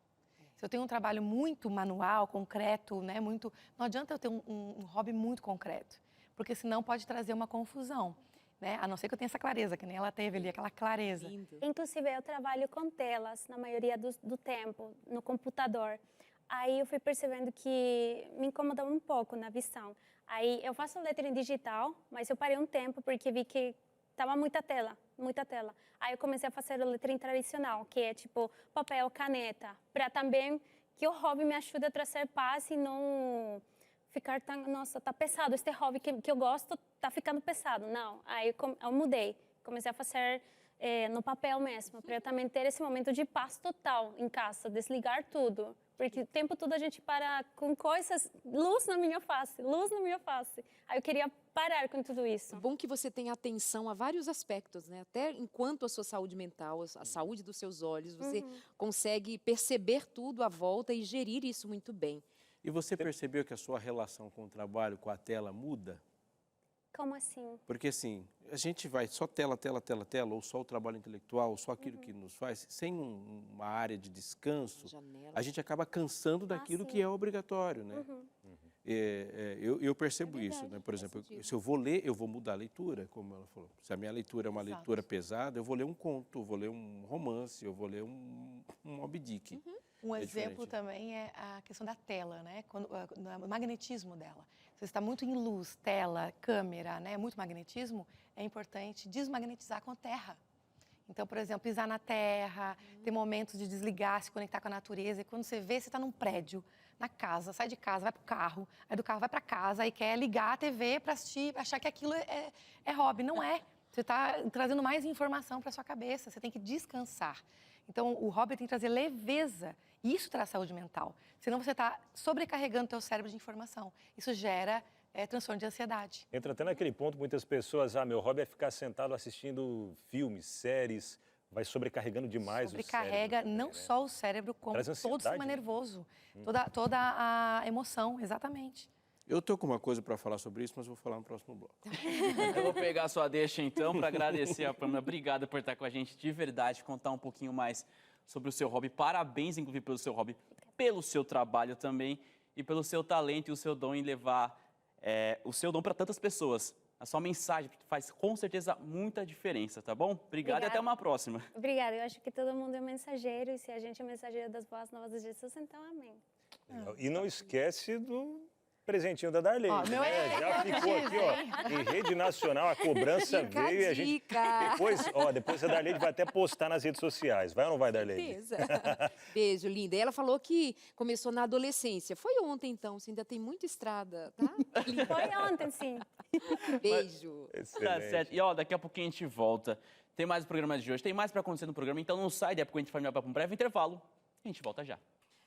Se eu tenho um trabalho muito manual, concreto, né, muito, não adianta eu ter um hobby muito concreto, porque senão pode trazer uma confusão, né? A não ser que eu tenha essa clareza, que nem ela teve ali, aquela clareza. Lindo. Inclusive, eu trabalho com telas na maioria do tempo, no computador. Aí eu fui percebendo que me incomodava um pouco na visão. Aí eu faço letra em digital, mas eu parei um tempo porque vi que estava muita tela, muita tela. Aí eu comecei a fazer a letra em tradicional, que é tipo papel, caneta, para também que o hobby me ajude a trazer paz e não ficar tão, nossa, tá pesado, este hobby que eu gosto tá ficando pesado. Não, aí eu mudei, comecei a fazer no papel mesmo, para eu também ter esse momento de paz total em casa, desligar tudo. Porque o tempo todo a gente para com coisas, luz na minha face, luz na minha face. Aí eu queria parar com tudo isso. É bom que você tenha atenção a vários aspectos, né? Até enquanto a sua saúde mental, a saúde dos seus olhos, você consegue perceber tudo à volta e gerir isso muito bem. E você percebeu que a sua relação com o trabalho, com a tela, muda? Como assim? Porque assim, a gente vai só tela, tela, tela, tela, ou só o trabalho intelectual, ou só aquilo que nos faz, sem uma área de descanso, Janela. a gente acaba cansando daquilo sim. que é obrigatório, né? Eu percebo isso, né? Por exemplo, se eu vou ler, eu vou mudar a leitura, como ela falou. Se a minha leitura é uma leitura pesada, eu vou ler um conto, eu vou ler um romance, eu vou ler um Moby Dick. Um É exemplo diferente. também é a questão da tela, né? O magnetismo dela. Se você está muito em luz, tela, câmera, né? Muito magnetismo, é importante desmagnetizar com a terra. Então, por exemplo, pisar na terra, ter momentos de desligar, se conectar com a natureza. E quando você vê, você está num prédio, na casa, sai de casa, vai para o carro, aí do carro vai para casa, aí quer ligar a TV para assistir, achar que aquilo é hobby. Não é. Você está trazendo mais informação para sua cabeça, você tem que descansar. Então, o hobby tem que trazer leveza. E isso traz saúde mental. Senão você está sobrecarregando o teu cérebro de informação. Isso gera transtorno de ansiedade. Entra até naquele ponto, muitas pessoas, meu hobby é ficar sentado assistindo filmes, séries, vai sobrecarregando demais o cérebro. Sobrecarrega também, não né? só o cérebro, como Traz todo o ansiedade, sistema né? nervoso. Toda a emoção, exatamente. Eu estou com uma coisa para falar sobre isso, mas vou falar no próximo bloco. Eu vou pegar a sua deixa então para agradecer a Pamela. Obrigada por estar com a gente de verdade, contar um pouquinho mais sobre o seu hobby. Parabéns, inclusive, pelo seu hobby, pelo seu trabalho também e pelo seu talento e o seu dom em levar o seu dom para tantas pessoas. A sua mensagem faz com certeza muita diferença, tá bom? Obrigado e até uma próxima. Obrigada. Eu acho que todo mundo é mensageiro e se a gente é mensageiro das boas novas de Jesus, então amém. E não esquece do presentinho da Darlene. Ó, meu Já ficou aqui, ó, em rede nacional, a cobrança Fica a veio e a gente... dica. Depois a Darlene vai até postar nas redes sociais. Vai ou não vai, Darlene? Certeza. Beijo, linda. E ela falou que começou na adolescência. Foi ontem, então. Você ainda tem muita estrada, tá? Linda. Foi ontem, sim. Beijo. Tá Excelente. certo. E ó, daqui a pouquinho a gente volta. Tem mais o programa de hoje, tem mais para acontecer no programa, então não sai, daí a pouco a gente vai para um breve intervalo. A gente volta já.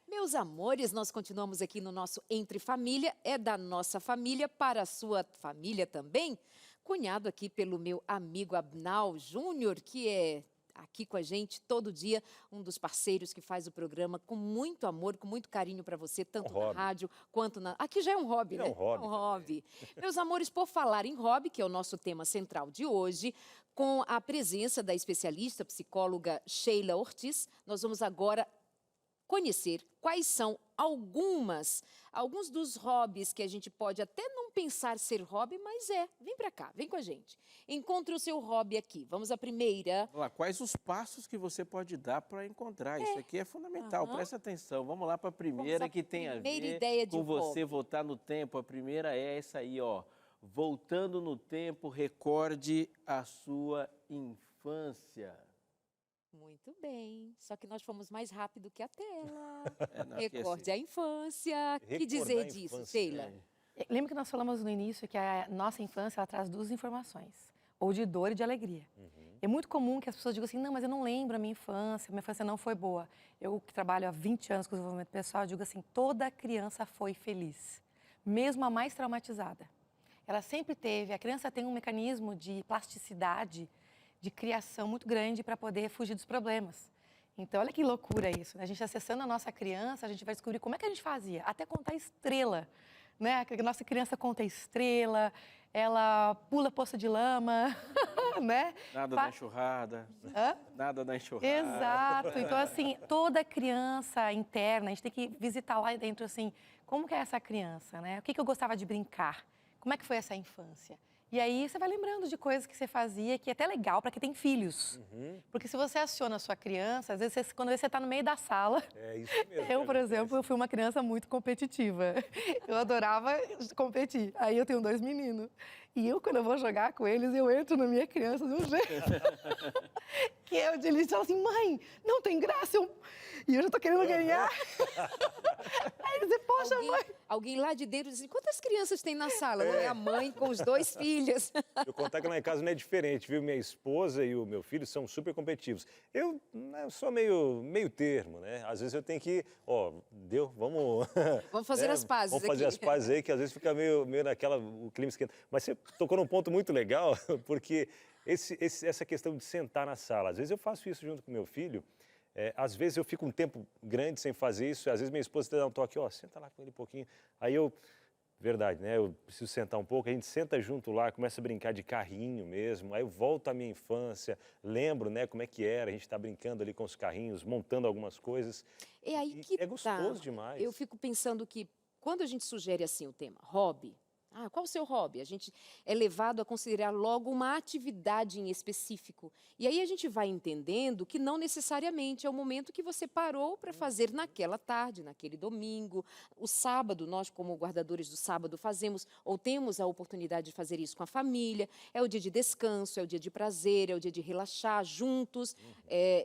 Meus amores, nós continuamos aqui no nosso Entre Família, é da nossa família para a sua família também. Cunhado aqui pelo meu amigo Abnal Júnior, que é aqui com a gente todo dia, um dos parceiros que faz o programa com muito amor, com muito carinho para você, tanto na hobby. rádio quanto na... Aqui já é um hobby, É né? um hobby É um hobby. Meus amores, por falar em hobby, que é o nosso tema central de hoje, com a presença da especialista psicóloga Sheila Ortiz, nós vamos agora conhecer quais são alguns dos hobbies que a gente pode até não pensar ser hobby, mas Vem pra cá, vem com a gente. Encontre o seu hobby aqui. Vamos à primeira. Vamos lá, quais os passos que você pode dar para encontrar? Isso aqui é fundamental, presta atenção. Vamos lá para a primeira que tem a primeira ver ideia de com você hobby. voltar no tempo. A primeira é essa aí, ó. Voltando no tempo, recorde a sua infância. Muito bem, só que nós fomos mais rápido que a tela. Não, aqui é Recorde assim. a infância. Que Recordar dizer a disso, infância, Sheila? Lembra que nós falamos no início que a nossa infância ela traz duas informações, ou de dor e de alegria. É muito comum que as pessoas digam assim, não, mas eu não lembro a minha infância não foi boa. Eu que trabalho há 20 anos com desenvolvimento pessoal, eu digo assim, toda criança foi feliz, mesmo a mais traumatizada. Ela sempre teve, a criança tem um mecanismo de plasticidade, de criação muito grande para poder fugir dos problemas. Então, olha que loucura isso, né? A gente acessando a nossa criança, a gente vai descobrir como é que a gente fazia, até contar estrela, né? A nossa criança conta estrela, ela pula poça de lama, né? Nada da enxurrada. Hã? Nada da enxurrada. Exato. Então, assim, toda criança interna, a gente tem que visitar lá dentro, assim, como que é essa criança, né? O que eu gostava de brincar? Como é que foi essa infância? E aí você vai lembrando de coisas que você fazia, que é até legal para quem tem filhos. Porque se você aciona a sua criança, às vezes quando você está no meio da sala... É isso mesmo. Eu, por exemplo, eu fui uma criança muito competitiva. Eu adorava competir. Aí eu tenho 2 meninos. E eu, quando eu vou jogar com eles, eu entro na minha criança de um jeito que eu de eles falam assim, mãe, não tem graça. E eu já tô querendo ganhar. Aí eles dizem, poxa, mãe. Alguém lá de dentro diz assim, quantas crianças tem na sala? Não é a mãe com os 2 filhos. Eu contar que lá em casa não é diferente, viu? Minha esposa e o meu filho são super competitivos. Eu sou meio termo, né? Às vezes eu tenho que, vamos... Vamos fazer as pazes Vamos fazer aqui. as pazes aí, que às vezes fica meio naquela, o clima esquenta. Mas você tocou num ponto muito legal, porque essa questão de sentar na sala, às vezes eu faço isso junto com meu filho, às vezes eu fico um tempo grande sem fazer isso, às vezes minha esposa dá um toque, senta lá com ele um pouquinho. Aí verdade, né? Eu preciso sentar um pouco, a gente senta junto lá, começa a brincar de carrinho mesmo, aí eu volto à minha infância, lembro, né, como é que era, a gente tá brincando ali com os carrinhos, montando algumas coisas. É aí que é gostoso demais. Eu fico pensando que quando a gente sugere assim o tema hobby, qual o seu hobby? A gente é levado a considerar logo uma atividade em específico. E aí a gente vai entendendo que não necessariamente é o momento que você parou para fazer naquela tarde, naquele domingo. O sábado, nós como guardadores do sábado fazemos ou temos a oportunidade de fazer isso com a família. É o dia de descanso, é o dia de prazer, é o dia de relaxar juntos.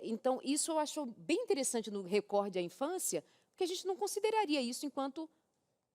Então, isso eu acho bem interessante no Recorde à Infância, porque a gente não consideraria isso enquanto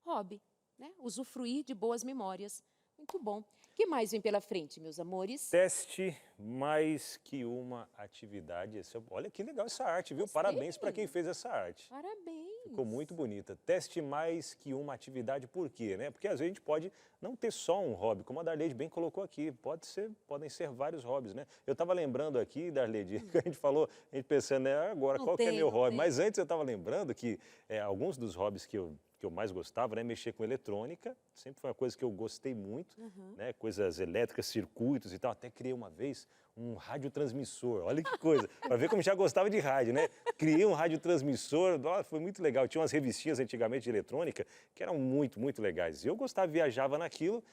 hobby. Né? Usufruir de boas memórias. Muito bom. O que mais vem pela frente, meus amores? Teste mais que uma atividade. Olha que legal essa arte, viu? Parabéns para quem fez essa arte. Parabéns. Ficou muito bonita. Teste mais que uma atividade, por quê? Né? Porque às vezes a gente pode não ter só um hobby, como a Darleide bem colocou aqui. Podem ser vários hobbies, né? Eu estava lembrando aqui, Darleide, que a gente falou, a gente pensando, né, agora, qual que é meu hobby? Mas antes eu estava lembrando que alguns dos hobbies que eu mais gostava, né, mexer com eletrônica, sempre foi uma coisa que eu gostei muito, né, coisas elétricas, circuitos e tal, até criei uma vez um radiotransmissor, olha que coisa, para ver como já gostava de rádio, né, criei um radiotransmissor, foi muito legal, tinha umas revistinhas antigamente de eletrônica que eram muito, muito legais, eu gostava, viajava naquilo,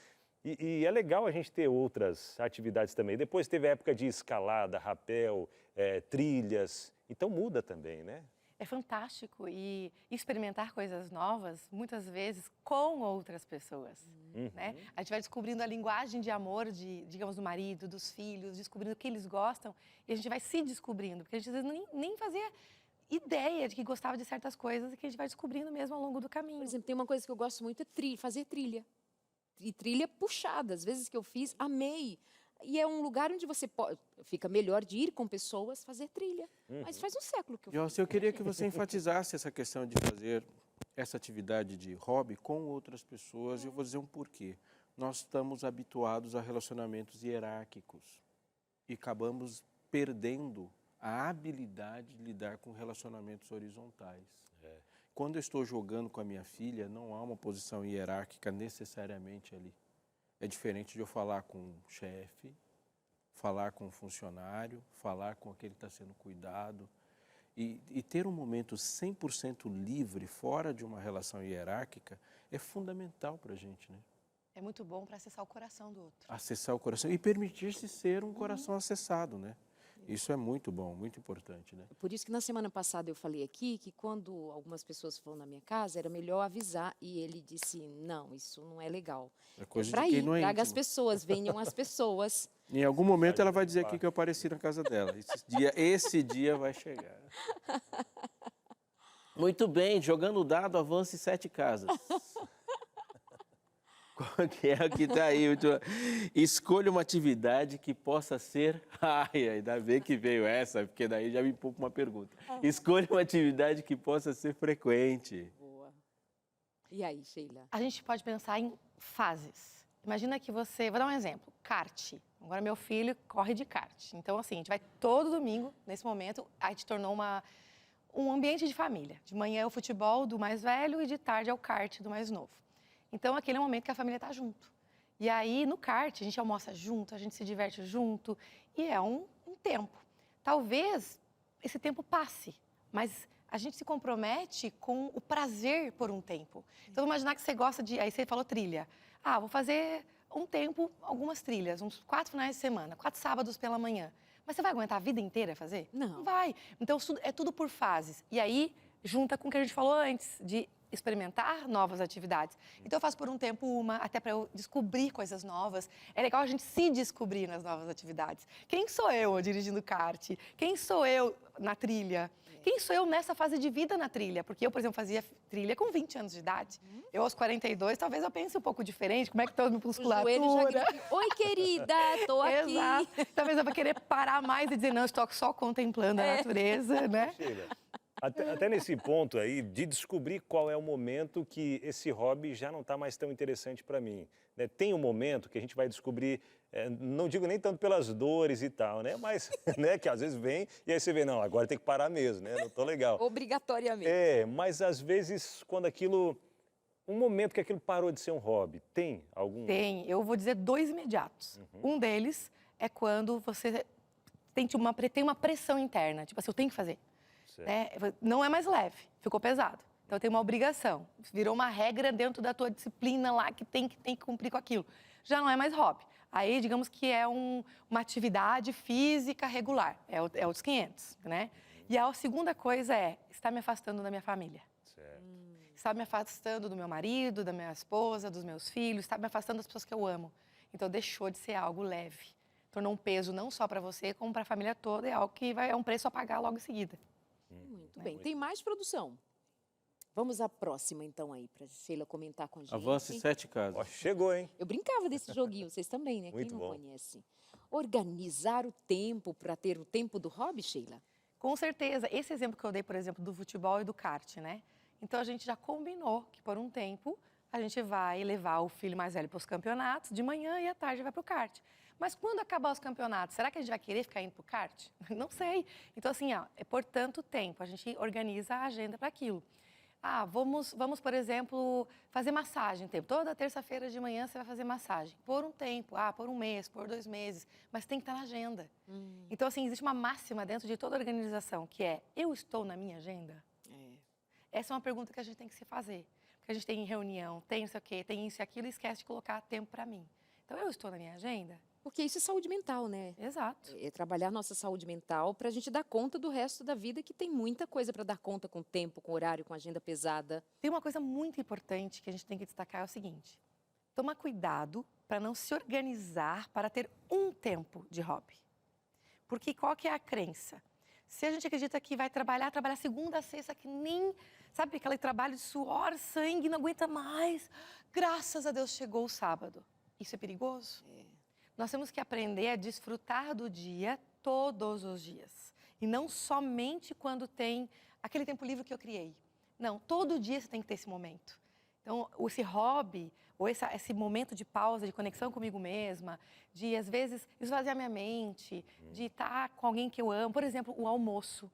e é legal a gente ter outras atividades também, depois teve a época de escalada, rapel, trilhas, então muda também, né? É fantástico e experimentar coisas novas, muitas vezes, com outras pessoas. Né? A gente vai descobrindo a linguagem de amor, digamos, do marido, dos filhos, descobrindo o que eles gostam e a gente vai se descobrindo, porque a gente às vezes nem fazia ideia de que gostava de certas coisas e que a gente vai descobrindo mesmo ao longo do caminho. Por exemplo, tem uma coisa que eu gosto muito, é fazer trilha. E trilha puxada, às vezes que eu fiz, amei. E é um lugar onde você fica melhor de ir com pessoas fazer trilha. Mas faz um século que eu faço. Josi, eu queria que você enfatizasse essa questão de fazer essa atividade de hobby com outras pessoas. E eu vou dizer um porquê. Nós estamos habituados a relacionamentos hierárquicos e acabamos perdendo a habilidade de lidar com relacionamentos horizontais. Quando eu estou jogando com a minha filha, não há uma posição hierárquica necessariamente ali. É diferente de eu falar com o chefe, falar com o funcionário, falar com aquele que está sendo cuidado. E ter um momento 100% livre, fora de uma relação hierárquica, é fundamental para a gente, né? É muito bom para acessar o coração do outro. Acessar o coração e permitir-se ser um coração acessado, né? Isso é muito bom, muito importante, né? Por isso que na semana passada eu falei aqui que quando algumas pessoas foram na minha casa, era melhor avisar. E ele disse, não, isso não é legal. É coisa Para de quem ir, não é traga as íntimo. pessoas, venham as pessoas. Em algum momento ela vai dizer aqui que eu apareci na casa dela. Esse dia vai chegar. Muito bem, jogando o dado, avance 7 casas. Qual que é o que está aí? Escolha uma atividade que possa ser... Ai, ainda bem que veio essa, porque daí já me poupa uma pergunta. Escolha uma atividade que possa ser frequente. Boa. E aí, Sheila? A gente pode pensar em fases. Imagina que você... Vou dar um exemplo. Kart. Agora meu filho corre de kart. Então, assim, a gente vai todo domingo, nesse momento, a gente tornou um ambiente de família. De manhã é o futebol do mais velho e de tarde é o kart do mais novo. Então, aquele é o momento que a família está junto. E aí, no kart, a gente almoça junto, a gente se diverte junto, e é um tempo. Talvez esse tempo passe, mas a gente se compromete com o prazer por um tempo. Então, vamos imaginar que você gosta de... Aí você falou trilha. Ah, vou fazer um tempo, algumas trilhas, uns 4 finais de semana, 4 sábados pela manhã. Mas você vai aguentar a vida inteira fazer? Não. Vai. Então, é tudo por fases. E aí, junta com o que a gente falou antes, de experimentar novas atividades. Então, eu faço por um tempo uma, até para eu descobrir coisas novas. É legal a gente se descobrir nas novas atividades. Quem sou eu dirigindo kart? Quem sou eu na trilha? Quem sou eu nessa fase de vida na trilha? Porque eu, por exemplo, fazia trilha com 20 anos de idade. Eu, aos 42, talvez eu pense um pouco diferente. Como é que estou na musculatura? O joelho já grita, oi, querida, tô aqui. Exato. Talvez eu vou querer parar mais e dizer, não, estou só contemplando a natureza, né? Sheila, até nesse ponto aí, de descobrir qual é o momento que esse hobby já não está mais tão interessante para mim. Né? Tem um momento que a gente vai descobrir, não digo nem tanto pelas dores e tal, né? Mas né, que às vezes vem e aí você vê, não, agora tem que parar mesmo, né? Não estou legal. Obrigatoriamente. Mas às vezes quando aquilo... Um momento que aquilo parou de ser um hobby, tem algum? Tem, eu vou dizer 2 imediatos. Um deles é quando você tem uma pressão interna, tipo assim, eu tenho que fazer. Né? Não é mais leve, ficou pesado. Então, eu tenho uma obrigação. Virou uma regra dentro da tua disciplina lá que tem que cumprir com aquilo. Já não é mais hobby. Aí, digamos que é uma atividade física regular. É os 500, né? E a segunda coisa está me afastando da minha família. Certo. Está me afastando do meu marido, da minha esposa, dos meus filhos. Está me afastando das pessoas que eu amo. Então, deixou de ser algo leve. Tornou um peso não só para você, como para a família toda. É algo que é um preço a pagar logo em seguida. Muito bem. Tem mais produção? Vamos à próxima, então, aí, para Sheila comentar com a gente. Avance 7 casas. Ó, chegou, hein? Eu brincava desse joguinho, vocês também, né? Muito Quem não bom. conhece? Organizar o tempo para ter o tempo do hobby, Sheila? Com certeza. Esse exemplo que eu dei, por exemplo, do futebol e do kart, né? Então, a gente já combinou que, por um tempo, a gente vai levar o filho mais velho para os campeonatos, de manhã e à tarde vai para o kart. Mas quando acabar os campeonatos, será que a gente vai querer ficar indo para o kart? Não sei. Então, assim, é por tanto tempo, a gente organiza a agenda para aquilo. Ah, vamos, por exemplo, fazer massagem. Toda terça-feira de manhã você vai fazer massagem. Por um tempo, por um mês, por 2 meses. Mas tem que estar na agenda. Então, assim, existe uma máxima dentro de toda organização, que é, eu estou na minha agenda? Essa é uma pergunta que a gente tem que se fazer. Porque a gente tem reunião, tem não sei o quê, tem isso e aquilo e esquece de colocar tempo para mim. Então, eu estou na minha agenda? Porque isso é saúde mental, né? Exato. É trabalhar nossa saúde mental para a gente dar conta do resto da vida, que tem muita coisa para dar conta com tempo, com horário, com agenda pesada. Tem uma coisa muito importante que a gente tem que destacar, é o seguinte. Tomar cuidado para não se organizar para ter um tempo de hobby. Porque qual que é a crença? Se a gente acredita que vai trabalhar segunda a sexta, que nem, sabe, aquele trabalho de suor, sangue, não aguenta mais. Graças a Deus chegou o sábado. Isso é perigoso? Nós temos que aprender a desfrutar do dia todos os dias. E não somente quando tem aquele tempo livre que eu criei. Não, todo dia você tem que ter esse momento. Então, esse hobby, ou esse momento de pausa, de conexão comigo mesma, de, às vezes, esvaziar minha mente, de estar com alguém que eu amo. Por exemplo, o almoço.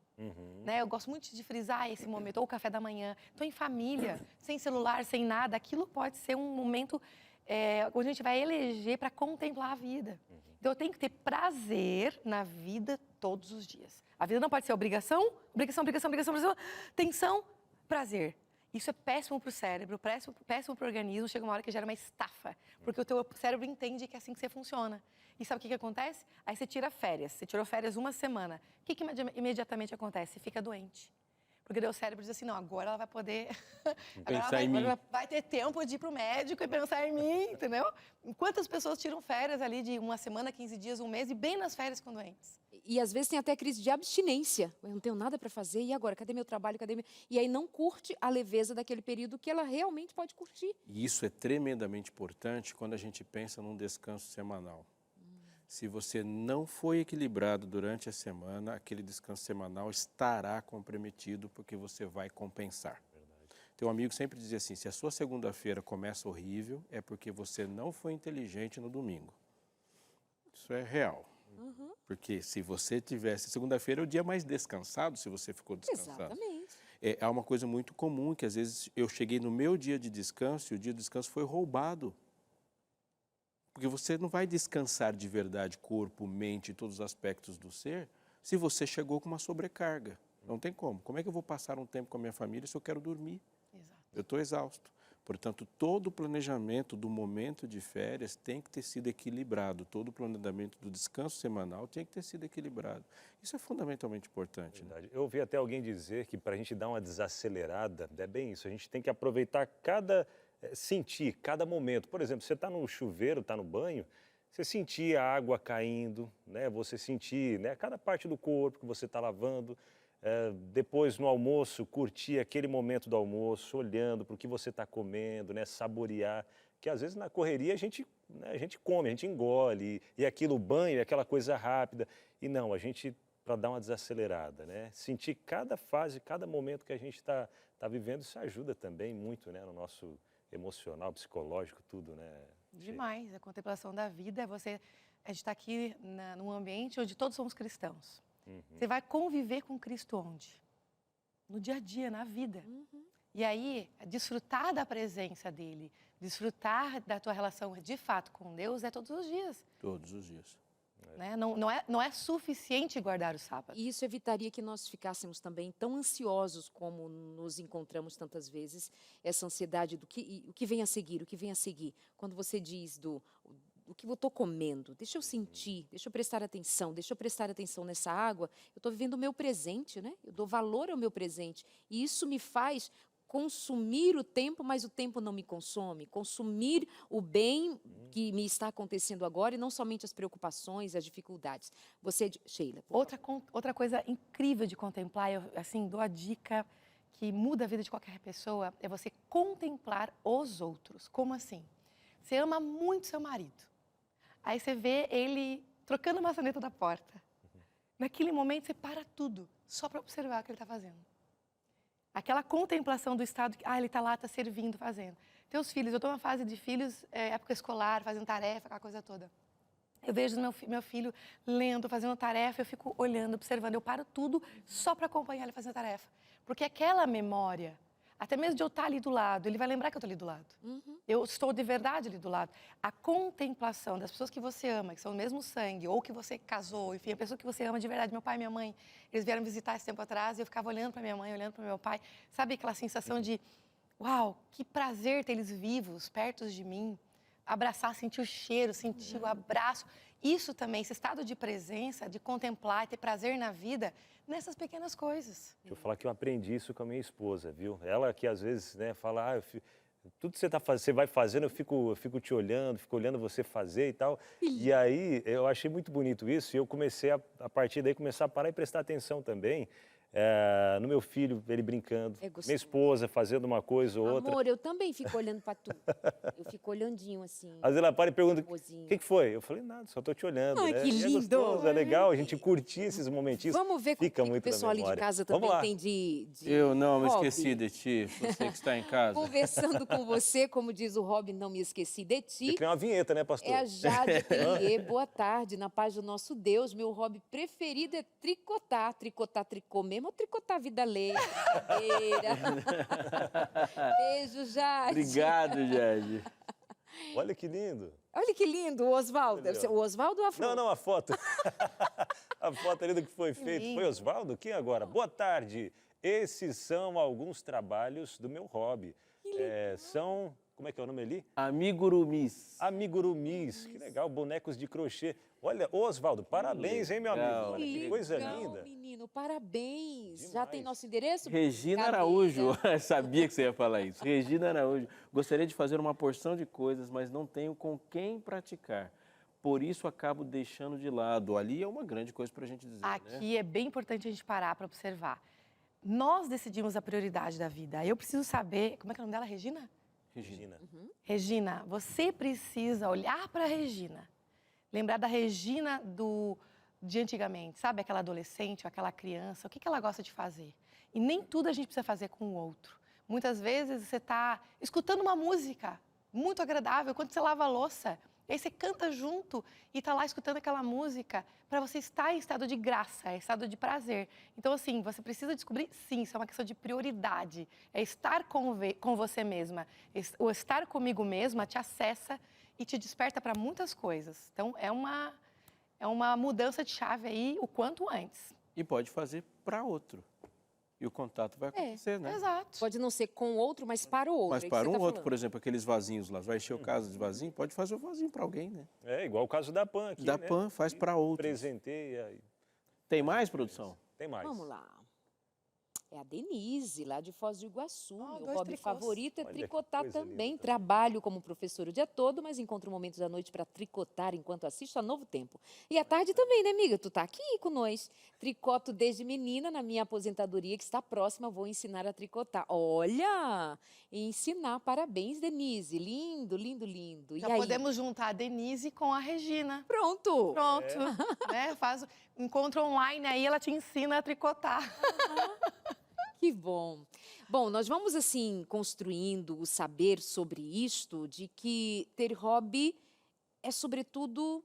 Né? Eu gosto muito de frisar esse momento, ou o café da manhã. Estou em família, sem celular, sem nada. Aquilo pode ser um momento onde a gente vai eleger para contemplar a vida. Então, eu tenho que ter prazer na vida todos os dias. A vida não pode ser obrigação, tensão, prazer. Isso é péssimo para o cérebro, péssimo para o organismo. Chega uma hora que gera uma estafa, porque o teu cérebro entende que é assim que você funciona. E sabe o que acontece? Aí você tira férias. Você tirou férias 1 semana. O que imediatamente acontece? Você fica doente. Porque daí o cérebro diz assim, não, agora ela vai poder... Pensar em mim. Vai ter tempo de ir para o médico e pensar em mim, entendeu? Quantas pessoas tiram férias ali de 1 semana, 15 dias, 1 mês, e bem nas férias ficam doentes? E às vezes tem até crise de abstinência. Eu não tenho nada para fazer, e agora? Cadê meu trabalho? E aí não curte a leveza daquele período que ela realmente pode curtir. E isso é tremendamente importante quando a gente pensa num descanso semanal. Se você não foi equilibrado durante a semana, aquele descanso semanal estará comprometido porque você vai compensar. Teu amigo sempre dizia assim, se a sua segunda-feira começa horrível, é porque você não foi inteligente no domingo. Isso é real. Porque se você tivesse... Segunda-feira é o dia mais descansado, se você ficou descansado. Exatamente. há uma coisa muito comum, que às vezes eu cheguei no meu dia de descanso e o dia de descanso foi roubado. Porque você não vai descansar de verdade, corpo, mente, todos os aspectos do ser, se você chegou com uma sobrecarga. Não tem como. Como é que eu vou passar um tempo com a minha família se eu quero dormir? Exato. Eu estou exausto. Portanto, todo o planejamento do momento de férias tem que ter sido equilibrado. Todo o planejamento do descanso semanal tem que ter sido equilibrado. Isso é fundamentalmente importante. Né? Verdade. Eu ouvi até alguém dizer que para a gente dar uma desacelerada, é bem isso, a gente tem que aproveitar sentir cada momento. Por exemplo, você está no chuveiro, está no banho, você sentir a água caindo, né? Você sentir, né, cada parte do corpo que você está lavando. Depois, no almoço, curtir aquele momento do almoço, olhando para o que você está comendo, né, saborear. Que às vezes na correria a gente come, a gente engole, e aquilo, o banho, é aquela coisa rápida. E não, a gente, para dar uma desacelerada, né, sentir cada fase, cada momento que a gente está vivendo, isso ajuda também muito, né, no nosso emocional, psicológico, tudo, né? Demais. A contemplação da vida é a gente está aqui num ambiente onde todos somos cristãos. Você vai conviver com Cristo onde? No dia a dia, na vida. E aí, desfrutar da presença dele, desfrutar da tua relação de fato com Deus é todos os dias. Todos os dias. Né? Não é suficiente guardar o sábado. E isso evitaria que nós ficássemos também tão ansiosos como nos encontramos tantas vezes, essa ansiedade do o que vem a seguir, o que vem a seguir. Quando você diz o que eu estou comendo, deixa eu sentir, deixa eu prestar atenção nessa água, eu estou vivendo o meu presente, né? Eu dou valor ao meu presente. E isso me faz consumir o tempo, mas o tempo não me consome. Consumir o bem que me está acontecendo agora e não somente as preocupações, as dificuldades. Sheila. Outra coisa incrível de contemplar, eu assim, dou a dica que muda a vida de qualquer pessoa, é você contemplar os outros. Como assim? Você ama muito seu marido. Aí você vê ele trocando a maçaneta da porta. Naquele momento, você para tudo, só para observar o que ele está fazendo. Aquela contemplação do estado, ele está lá, está servindo, fazendo. Teus filhos, eu estou numa fase de filhos, época escolar, fazendo tarefa, aquela coisa toda. Eu vejo meu filho lendo, fazendo tarefa, eu fico olhando, observando, eu paro tudo só para acompanhar ele fazendo tarefa. Porque aquela memória, até mesmo de eu estar ali do lado, ele vai lembrar que eu estou ali do lado. Eu estou de verdade ali do lado. A contemplação das pessoas que você ama, que são do mesmo sangue, ou que você casou, enfim, a pessoa que você ama de verdade, meu pai e minha mãe, eles vieram visitar esse tempo atrás e eu ficava olhando para minha mãe, olhando para meu pai. Sabe aquela sensação de, uau, que prazer ter eles vivos, perto de mim. Abraçar, sentir o cheiro, sentir o abraço. Isso também, esse estado de presença, de contemplar e ter prazer na vida, nessas pequenas coisas. Deixa eu falar que eu aprendi isso com a minha esposa, viu? Ela que às vezes, né, fala, tudo que você vai fazendo, eu fico te olhando, fico olhando você fazer e tal. E aí, eu achei muito bonito isso e eu comecei, a partir daí, começar a parar e prestar atenção também. No meu filho, ele brincando, minha esposa fazendo uma coisa ou outra. Amor, eu também fico olhando para tu. Eu fico olhandinho assim. Às vezes ela para e pergunta, o que foi? Eu falei, nada, só estou te olhando. Ai, né? que lindo! É gostoso, é legal a gente curtir esses momentinhos. Vamos ver Fica o muito que o pessoal na memória. ali de casa Vamos também lá. tem de Eu não me hobby. esqueci de ti, você que está em casa. Conversando com você, como diz o Robin, não me esqueci de ti. Tem uma vinheta, né, pastor? É a Jade Ateliê. Boa tarde, na paz do nosso Deus. Meu hobby preferido é tricotar. Tricotar tricô mesmo ou tricotar vida alheia? Beijo, Jade. Obrigado, Jade. Olha que lindo. Olha que lindo, o Oswaldo. Deve ser o Oswaldo ou a Flor? Não, a foto. A foto ali do que foi feito. Foi Oswaldo? Quem agora? Boa tarde. Esses são alguns trabalhos do meu hobby. São, como é que é o nome ali? Amigurumis. Amigurumis. Que legal, bonecos de crochê. Olha, Oswaldo, parabéns, hein, meu amigo? Olha, que coisa Legal, linda. menino, parabéns. Já Demais. tem nosso endereço? Regina Cadê? Araújo, sabia que você ia falar isso. Regina Araújo, gostaria de fazer uma porção de coisas, mas não tenho com quem praticar. Por isso acabo deixando de lado. Ali é uma grande coisa para a gente dizer, né? Aqui é bem importante a gente parar para observar. Nós decidimos a prioridade da vida. Eu preciso saber, como é que é o nome dela, Regina? Regina. Regina, você precisa olhar para a Regina. Lembrar da Regina de antigamente, sabe? Aquela adolescente ou aquela criança, o que ela gosta de fazer. E nem tudo a gente precisa fazer com o outro. Muitas vezes você está escutando uma música muito agradável quando você lava a louça. E aí você canta junto e tá lá escutando aquela música para você estar em estado de graça, estado de prazer. Então, assim, você precisa descobrir, sim, isso é uma questão de prioridade. É estar com você mesma. O estar comigo mesma te acessa e te desperta para muitas coisas. Então, é uma mudança de chave aí o quanto antes. E pode fazer para outro. E o contato vai acontecer, né? Exato. Pode não ser com o outro, mas para o outro. Mas é que para você um tá outro, falando. por exemplo, aqueles vasinhos lá, vai encher o caso de vasinho, pode fazer o vasinho para alguém, né? É igual o caso da PAN aqui, Da né? PAN faz para outro. Presenteia. Tem mais, produção? Tem mais. Vamos lá. É a Denise, lá de Foz do Iguaçu. Meu dois hobby tricôs. favorito é Olha que tricotar coisa linda também. também. Trabalho como professora o dia todo, mas encontro momentos da noite para tricotar enquanto assisto a Novo Tempo. E à tarde também, né, amiga? Tu tá aqui com nós. Tricoto desde menina, na minha aposentadoria, que está próxima, vou ensinar a tricotar. Olha! Ensinar. Parabéns, Denise. Lindo, lindo, lindo. Já e aí? podemos juntar a Denise com a Regina. Pronto! Pronto, né? Faz encontro online aí, ela te ensina a tricotar. Que bom. Bom, nós vamos assim construindo o saber sobre isto, de que ter hobby é sobretudo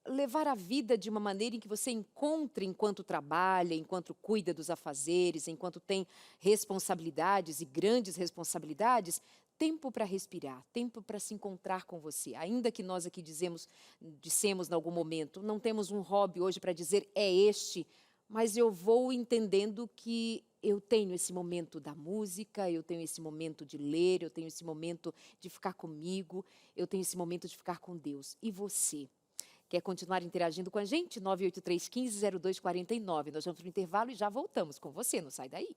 levar a vida de uma maneira em que você encontre enquanto trabalha, enquanto cuida dos afazeres, enquanto tem responsabilidades e grandes responsabilidades, tempo para respirar, tempo para se encontrar com você. Ainda que nós aqui dissemos em algum momento, não temos um hobby hoje para dizer é este, mas eu vou entendendo que eu tenho esse momento da música, eu tenho esse momento de ler, eu tenho esse momento de ficar comigo, eu tenho esse momento de ficar com Deus. E você? Quer continuar interagindo com a gente? 983-150249. Nós vamos para o intervalo e já voltamos com você. Não sai daí.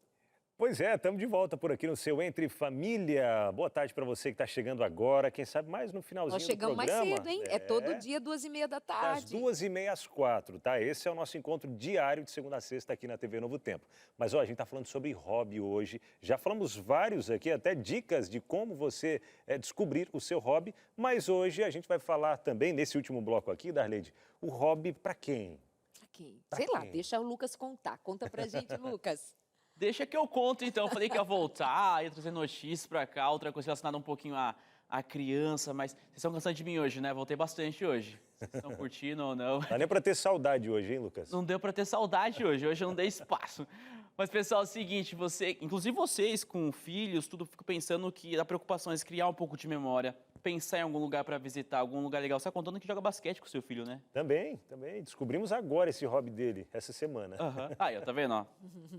Pois é, estamos de volta por aqui no seu Entre Família. Boa tarde para você que está chegando agora, quem sabe mais no finalzinho Nós chegamos do programa. mais cedo, hein? É todo dia, 2h30 da Das tarde. 2h30 às 4h, tá? Esse é o nosso encontro diário de segunda a sexta aqui na TV Novo Tempo. Mas, ó, a gente está falando sobre hobby hoje. Já falamos vários aqui, até dicas de como você descobrir o seu hobby. Mas hoje a gente vai falar também, nesse último bloco aqui, Darleide, o hobby para quem? Pra quem? Pra Sei lá, quem? deixa o Lucas contar. Conta pra gente, Lucas. Deixa que eu conto, então. Eu falei que ia voltar, ia trazer notícias pra cá, outra coisa relacionada um pouquinho à criança, mas vocês estão cansados de mim hoje, né? Voltei bastante hoje. Vocês estão curtindo ou não? Dá nem para ter saudade hoje, hein, Lucas? Não deu pra ter saudade hoje eu não dei espaço. Mas, pessoal, é o seguinte, inclusive vocês com filhos, tudo, fico pensando que a preocupação é criar um pouco de memória, pensar em algum lugar para visitar, algum lugar legal. Você está contando que joga basquete com o seu filho, né? Também. Descobrimos agora esse hobby dele, essa semana. Aí, ó, tá vendo? Ó?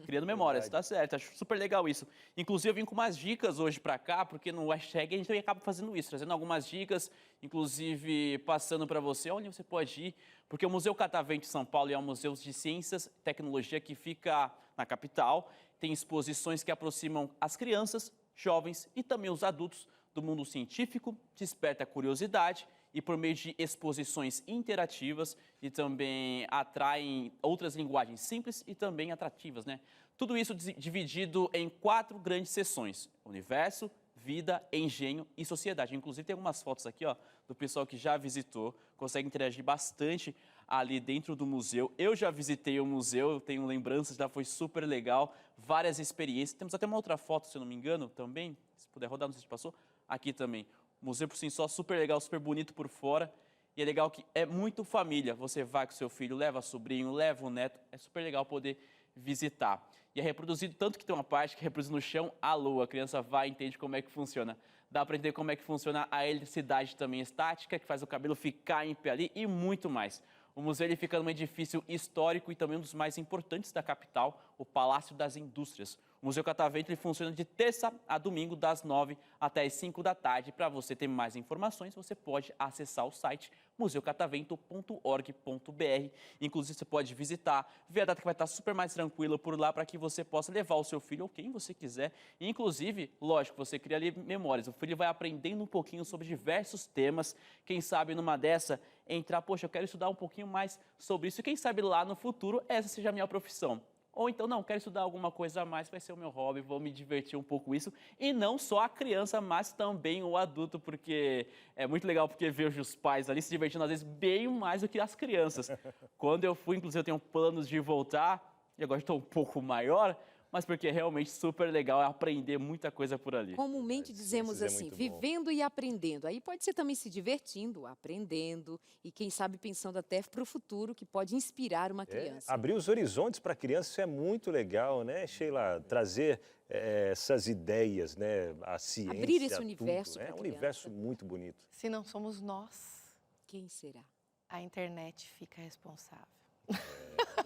Criando memórias, tá certo. Acho super legal isso. Inclusive, eu vim com umas dicas hoje pra cá, porque no hashtag a gente também acaba fazendo isso, trazendo algumas dicas, inclusive passando para você onde você pode ir, porque o Museu Catavento de São Paulo é um museu de ciências e tecnologia que fica na capital. Tem exposições que aproximam as crianças, jovens e também os adultos do mundo científico, desperta a curiosidade e por meio de exposições interativas e também atraem outras linguagens simples e também atrativas, né? Tudo isso dividido em 4 grandes seções: universo, vida, engenho e sociedade. Inclusive tem algumas fotos aqui, ó, do pessoal que já visitou, consegue interagir bastante ali dentro do museu. Eu já visitei o museu, eu tenho lembranças, já foi super legal, várias experiências. Temos até uma outra foto, se eu não me engano, também, se puder rodar, não sei se passou, aqui também. O museu por si só, super legal, super bonito por fora. E é legal que é muito família. Você vai com seu filho, leva sobrinho, leva o neto. É super legal poder visitar. E é reproduzido, tanto que tem uma parte que é reproduz no chão a lua. A criança vai e entende como é que funciona. Dá para entender como é que funciona a eletricidade também estática, que faz o cabelo ficar em pé ali e muito mais. O museu ele fica num edifício histórico e também um dos mais importantes da capital, o Palácio das Indústrias. O Museu Catavento ele funciona de terça a domingo, das 9 até as 5 da tarde. Para você ter mais informações, você pode acessar o site museucatavento.org.br. Inclusive, você pode visitar, ver a data que vai estar super mais tranquila por lá para que você possa levar o seu filho ou quem você quiser. E, inclusive, lógico, você cria ali memórias. O filho vai aprendendo um pouquinho sobre diversos temas. Quem sabe numa dessa entrar, poxa, eu quero estudar um pouquinho mais sobre isso. E quem sabe lá no futuro essa seja a minha profissão. Ou então, não, quero estudar alguma coisa a mais, vai ser o meu hobby, vou me divertir um pouco com isso. E não só a criança, mas também o adulto, porque é muito legal porque vejo os pais ali se divertindo, às vezes, bem mais do que as crianças. Quando eu fui, inclusive, eu tenho planos de voltar, e agora estou um pouco maior, mas porque é realmente super legal aprender muita coisa por ali. Comumente dizemos Isso é assim, muito bom. vivendo e aprendendo. Aí pode ser também se divertindo, aprendendo e quem sabe pensando até para o futuro, que pode inspirar uma criança. Abrir os horizontes para a criança, isso é muito legal, né, Sheila? Trazer essas ideias, né, a ciência, Abrir esse tudo. universo É pra um criança. universo muito bonito. Se não somos nós, Quem será? a internet fica responsável.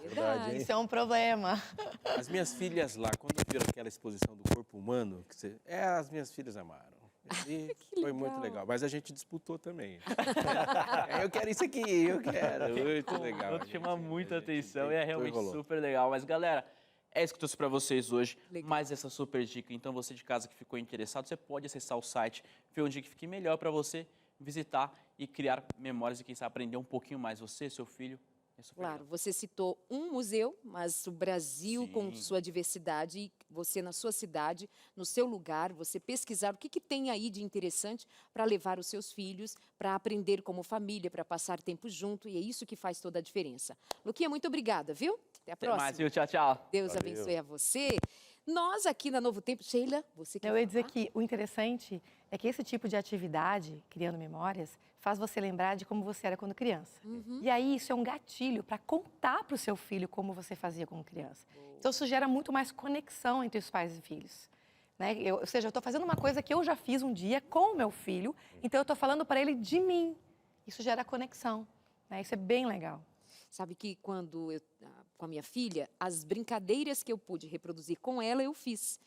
Verdade, hein? Isso é um problema. As minhas filhas lá, quando viram aquela exposição do corpo humano, as minhas filhas amaram. E foi muito legal. Mas a gente disputou também. Eu quero isso aqui, eu quero. Muito legal. Tudo chama muita A gente atenção e é realmente rolou. super legal. Mas, galera, é isso que eu trouxe para vocês hoje. Legal. Mais essa super dica. Então, você de casa que ficou interessado, você pode acessar o site, ver onde que fique melhor para você visitar e criar memórias e, quem sabe, aprender um pouquinho mais. Você, seu filho, é super Claro, legal. você citou um museu, mas o Brasil com Sim. sua diversidade, e você na sua cidade, no seu lugar, você pesquisar o que tem aí de interessante para levar os seus filhos, para aprender como família, para passar tempo junto, e é isso que faz toda a diferença. Luquinha, muito obrigada, viu? Até a Até próxima. mais, viu? Tchau, tchau. Deus Valeu. abençoe a você. Nós aqui na Novo Tempo, Sheila, você quer Eu ia dizer falar? que o interessante é que esse tipo de atividade, criando memórias, faz você lembrar de como você era quando criança. E aí isso é um gatilho para contar para o seu filho como você fazia como criança. Então isso gera muito mais conexão entre os pais e filhos. Né? Ou seja, eu estou fazendo uma coisa que eu já fiz um dia com o meu filho, então eu estou falando para ele de mim. Isso gera conexão. Né? Isso é bem legal. Sabe que quando eu, com a minha filha, as brincadeiras que eu pude reproduzir com ela, eu fiz.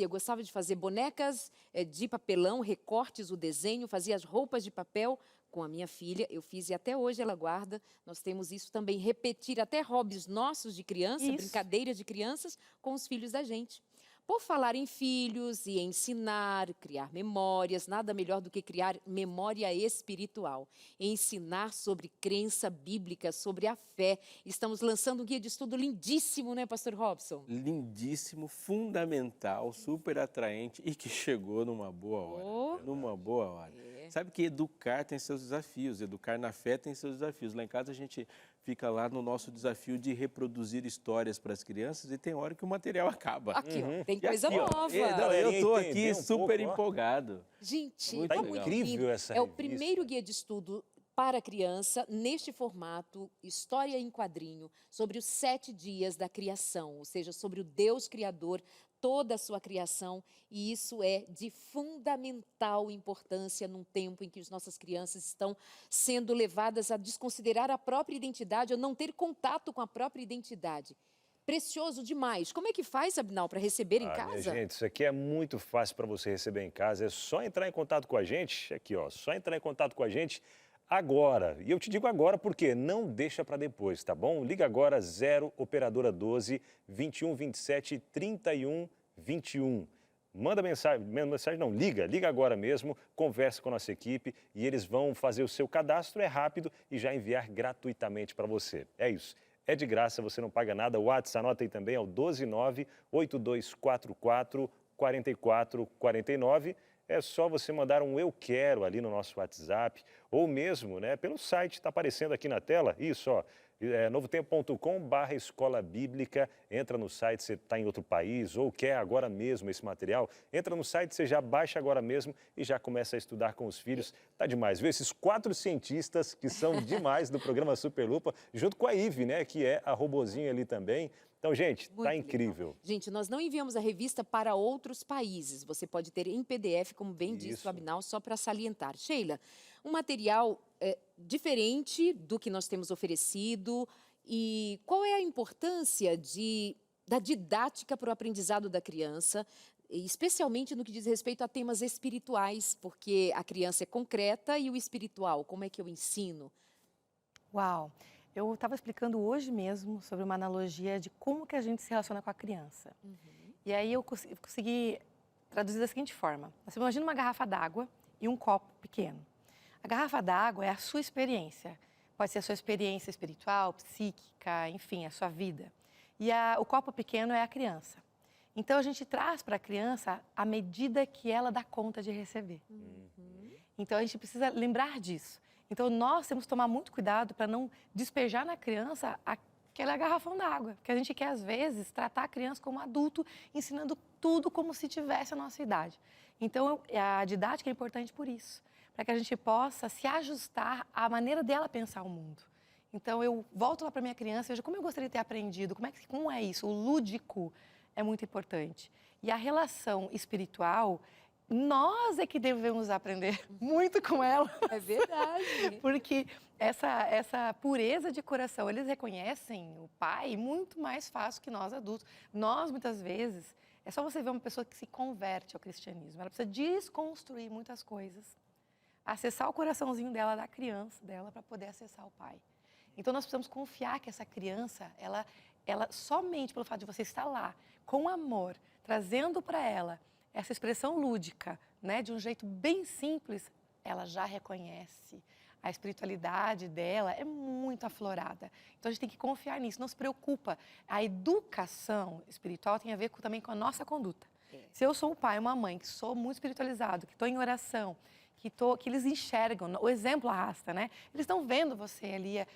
Gostava de fazer bonecas de papelão, recortes, o desenho, fazia as roupas de papel com a minha filha. Eu fiz e até hoje ela guarda. Nós temos isso também, repetir até hobbies nossos de criança, Isso. brincadeiras de crianças com os filhos da gente. Por falar em filhos e ensinar, criar memórias, nada melhor do que criar memória espiritual. Ensinar sobre crença bíblica, sobre a fé. Estamos lançando um guia de estudo lindíssimo, né, Pastor Robson? Lindíssimo, fundamental, super atraente e que chegou numa boa hora. Oh. Numa boa hora. Sabe que educar tem seus desafios, educar na fé tem seus desafios. Lá em casa a gente fica lá no nosso desafio de reproduzir histórias para as crianças e tem hora que o material acaba. Aqui, ó, tem E coisa aqui, ó, nova. eu estou Entender aqui um super pouco, ó. empolgado. Gente, Muito tá legal. muito Incrível lindo. essa É o revista. primeiro guia de estudo para criança, neste formato, história em quadrinho, sobre os 7 dias da criação, ou seja, sobre o Deus Criador, toda a sua criação, e isso é de fundamental importância num tempo em que as nossas crianças estão sendo levadas a desconsiderar a própria identidade, ou não ter contato com a própria identidade. Precioso demais. Como é que faz, Abinal, para receber em Minha casa? gente, isso aqui é muito fácil para você receber em casa. É só entrar em contato com a gente. Aqui, ó, só entrar em contato com a gente agora. E eu te digo agora porque não deixa para depois, tá bom? Liga agora 0 operadora 12 21 27 31 21. Manda mensagem não, liga agora mesmo, conversa com a nossa equipe e eles vão fazer o seu cadastro, é rápido e já enviar gratuitamente para você. É isso. É de graça, você não paga nada. O WhatsApp, anota aí também, é o 12982444449. É só você mandar um eu quero ali no nosso WhatsApp, ou mesmo, né, pelo site, está aparecendo aqui na tela, isso, ó, novotempo.com/escola bíblica, entra no site, você está em outro país ou quer agora mesmo esse material, entra no site, você já baixa agora mesmo e já começa a estudar com os filhos. Tá demais, viu? Esses 4 cientistas que são demais do programa Superlupa, junto com a Ive, né, que é a robozinha ali também. Então, gente, Muito tá legal. incrível. Gente, nós não enviamos a revista para outros países. Você pode ter em PDF, como bem disse Isso. o Abinal, só para salientar. Sheila, um material diferente do que nós temos oferecido. E qual é a importância da didática para o aprendizado da criança, especialmente no que diz respeito a temas espirituais, porque a criança é concreta e o espiritual, como é que eu ensino? Uau! Eu estava explicando hoje mesmo sobre uma analogia de como que a gente se relaciona com a criança. E aí eu consegui traduzir da seguinte forma. Você imagina uma garrafa d'água e um copo pequeno. A garrafa d'água é a sua experiência. Pode ser a sua experiência espiritual, psíquica, enfim, a sua vida. E o copo pequeno é a criança. Então a gente traz para a criança a medida que ela dá conta de receber. Então a gente precisa lembrar disso. Então, nós temos que tomar muito cuidado para não despejar na criança que ela é a garrafão d'água. Porque a gente quer, às vezes, tratar a criança como adulto, ensinando tudo como se tivesse a nossa idade. Então, a didática é importante por isso, para que a gente possa se ajustar à maneira dela pensar o mundo. Então, eu volto lá para minha criança e vejo como eu gostaria de ter aprendido, como é isso, o lúdico é muito importante. E a relação espiritual, nós é que devemos aprender muito com ela. É verdade. Porque essa pureza de coração, eles reconhecem o pai muito mais fácil que nós adultos. Nós, muitas vezes, é só você ver uma pessoa que se converte ao cristianismo. Ela precisa desconstruir muitas coisas, acessar o coraçãozinho dela, da criança dela, para poder acessar o pai. Então, nós precisamos confiar que essa criança, ela somente pelo fato de você estar lá, com amor, trazendo para ela essa expressão lúdica, né, de um jeito bem simples, ela já reconhece. A espiritualidade dela é muito aflorada. Então, a gente tem que confiar nisso, não se preocupa. A educação espiritual tem a ver também com a nossa conduta. Se eu sou um pai, uma mãe, que sou muito espiritualizado, que estou em oração, que eles enxergam, o exemplo arrasta, né? Eles estão vendo você ali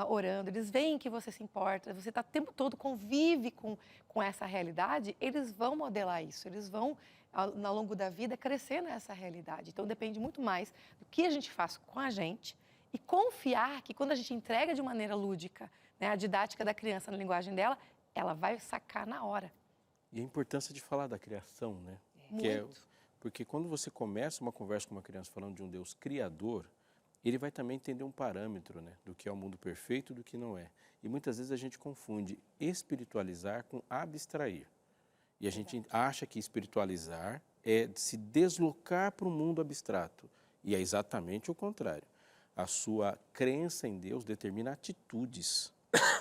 orando, eles veem que você se importa, você está o tempo todo convive com essa realidade, eles vão modelar isso, eles vão, ao longo da vida, crescer nessa realidade. Então, depende muito mais do que a gente faz com a gente e confiar que quando a gente entrega de maneira lúdica, né, a didática da criança na linguagem dela, ela vai sacar na hora. E a importância de falar da criação, né? Muito. Porque quando você começa uma conversa com uma criança falando de um Deus criador, ele vai também entender um parâmetro, né, do que é o mundo perfeito e do que não é. E muitas vezes a gente confunde espiritualizar com abstrair. E a gente acha que espiritualizar é se deslocar para o mundo abstrato. E é exatamente o contrário. A sua crença em Deus determina atitudes.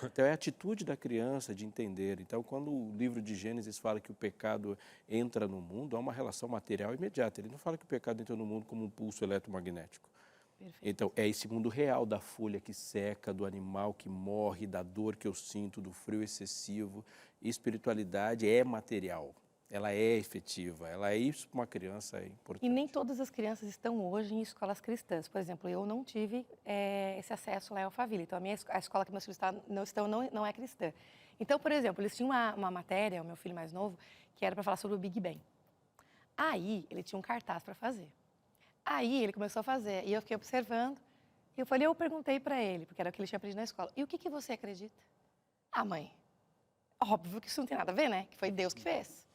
Então, é a atitude da criança de entender. Então, quando o livro de Gênesis fala que o pecado entra no mundo, há uma relação material imediata. Ele não fala que o pecado entra no mundo como um pulso eletromagnético. Perfeito. Então, é esse mundo real da folha que seca, do animal que morre, da dor que eu sinto, do frio excessivo. Espiritualidade é material. Ela é efetiva, ela é isso para uma criança, é importante. E nem todas as crianças estão hoje em escolas cristãs. Por exemplo, eu não tive esse acesso lá em Alphaville. Então, a escola que meus filhos não é cristã. Então, por exemplo, eles tinham uma matéria, o meu filho mais novo, que era para falar sobre o Big Bang. Aí, ele tinha um cartaz para fazer. Aí, ele começou a fazer, e eu fiquei observando. E eu perguntei para ele, porque era o que ele tinha aprendido na escola, e o que você acredita? Ah, mãe, óbvio que isso não tem nada a ver, né? Que foi Deus que fez.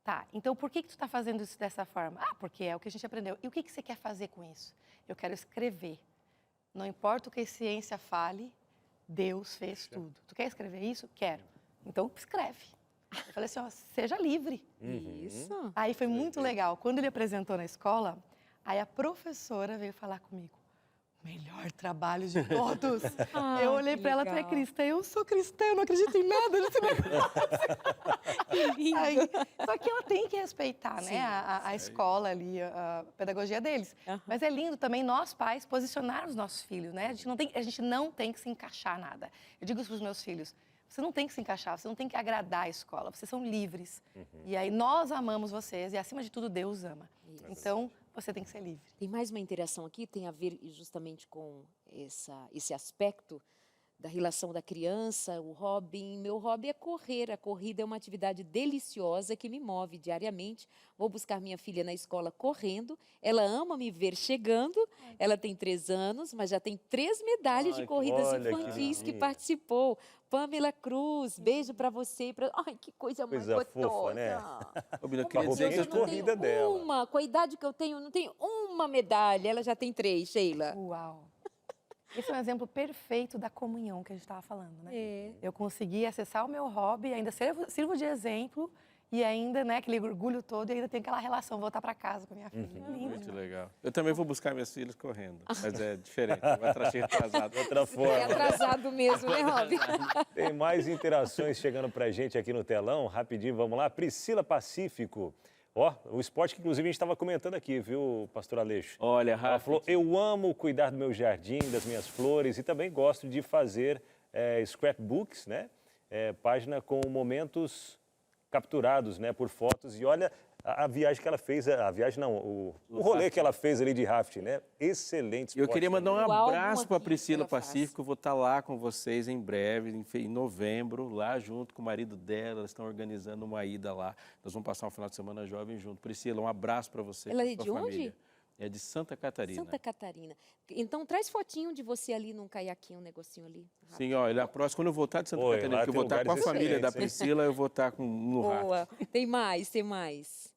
Tá, então por que tu está fazendo isso dessa forma? Ah, porque é o que a gente aprendeu. E o que você quer fazer com isso? Eu quero escrever. Não importa o que a ciência fale, Deus fez tudo. Tu quer escrever isso? Quero. Então escreve. Eu falei assim, ó, seja livre. Isso. Aí foi muito legal. Quando ele apresentou na escola, aí a professora veio falar comigo. Melhor trabalho de todos. Eu olhei para ela, tu é cristã? Eu sou cristã, eu não acredito em nada desse negócio. Que lindo. Aí, só que ela tem que respeitar, né, a escola ali, a pedagogia deles. Mas é lindo também nós, pais, posicionar os nossos filhos, né? A gente não tem que se encaixar nada. Eu digo isso para os meus filhos. Você não tem que se encaixar, você não tem que agradar a escola, vocês são livres. E aí nós amamos vocês e, acima de tudo, Deus ama. Isso. Então, você tem que ser livre. Tem mais uma interação aqui, tem a ver justamente com esse aspecto da relação da criança, o hobby. Meu hobby é correr. A corrida é uma atividade deliciosa que me move diariamente. Vou buscar minha filha na escola correndo. Ela ama me ver chegando. Ela tem 3 anos, mas já tem 3 medalhas de corridas infantis que participou. Pamela Cruz, beijo para você e para... Ai, que coisa mais gostosa. Fofa, né? Ô, Bila, eu queria dizer que a corrida dela. Uma, com a idade que eu tenho, não tenho uma medalha. Ela já tem 3, Sheila. Uau! Esse é um exemplo perfeito da comunhão que a gente estava falando, né? É. Eu consegui acessar o meu hobby, ainda sirvo de exemplo e ainda, né, aquele orgulho todo e ainda tem aquela relação, voltar para casa com a minha filha. Lindo. Muito legal. Eu também vou buscar minhas filhas correndo, mas é diferente. Vai chegar atrasado. Outra forma. É atrasado mesmo, né, Rob? Tem mais interações chegando pra gente aqui no telão. Rapidinho, vamos lá. Priscila Pacífico. Ó, o esporte que inclusive a gente estava comentando aqui, viu, pastor Aleixo? Olha, Ela Rafa, falou, eu amo cuidar do meu jardim, das minhas flores e também gosto de fazer scrapbooks, né? Página com momentos capturados, né, por fotos. E olha, a viagem que ela fez, a viagem não, o rolê que ela fez ali de rafting, né? Excelente. Eu queria mandar um O álbum abraço para a aqui Priscila que ela faz. Pacífico. Eu vou estar lá com vocês em breve, em novembro, lá junto com o marido dela. Elas estão organizando uma ida lá. Nós vamos passar um final de semana jovem junto. Priscila, um abraço para você. Ela pra é sua de onde? família. É de Santa Catarina. Santa Catarina. Então traz fotinho de você ali num caiaquinho, um negocinho ali. Sim, ó, a próxima, quando eu voltar de Santa Oi, Catarina, lá que eu tem vou estar com a lugares família da excelentes, hein? Priscila, eu vou estar no raft. Boa. Tem mais, tem mais.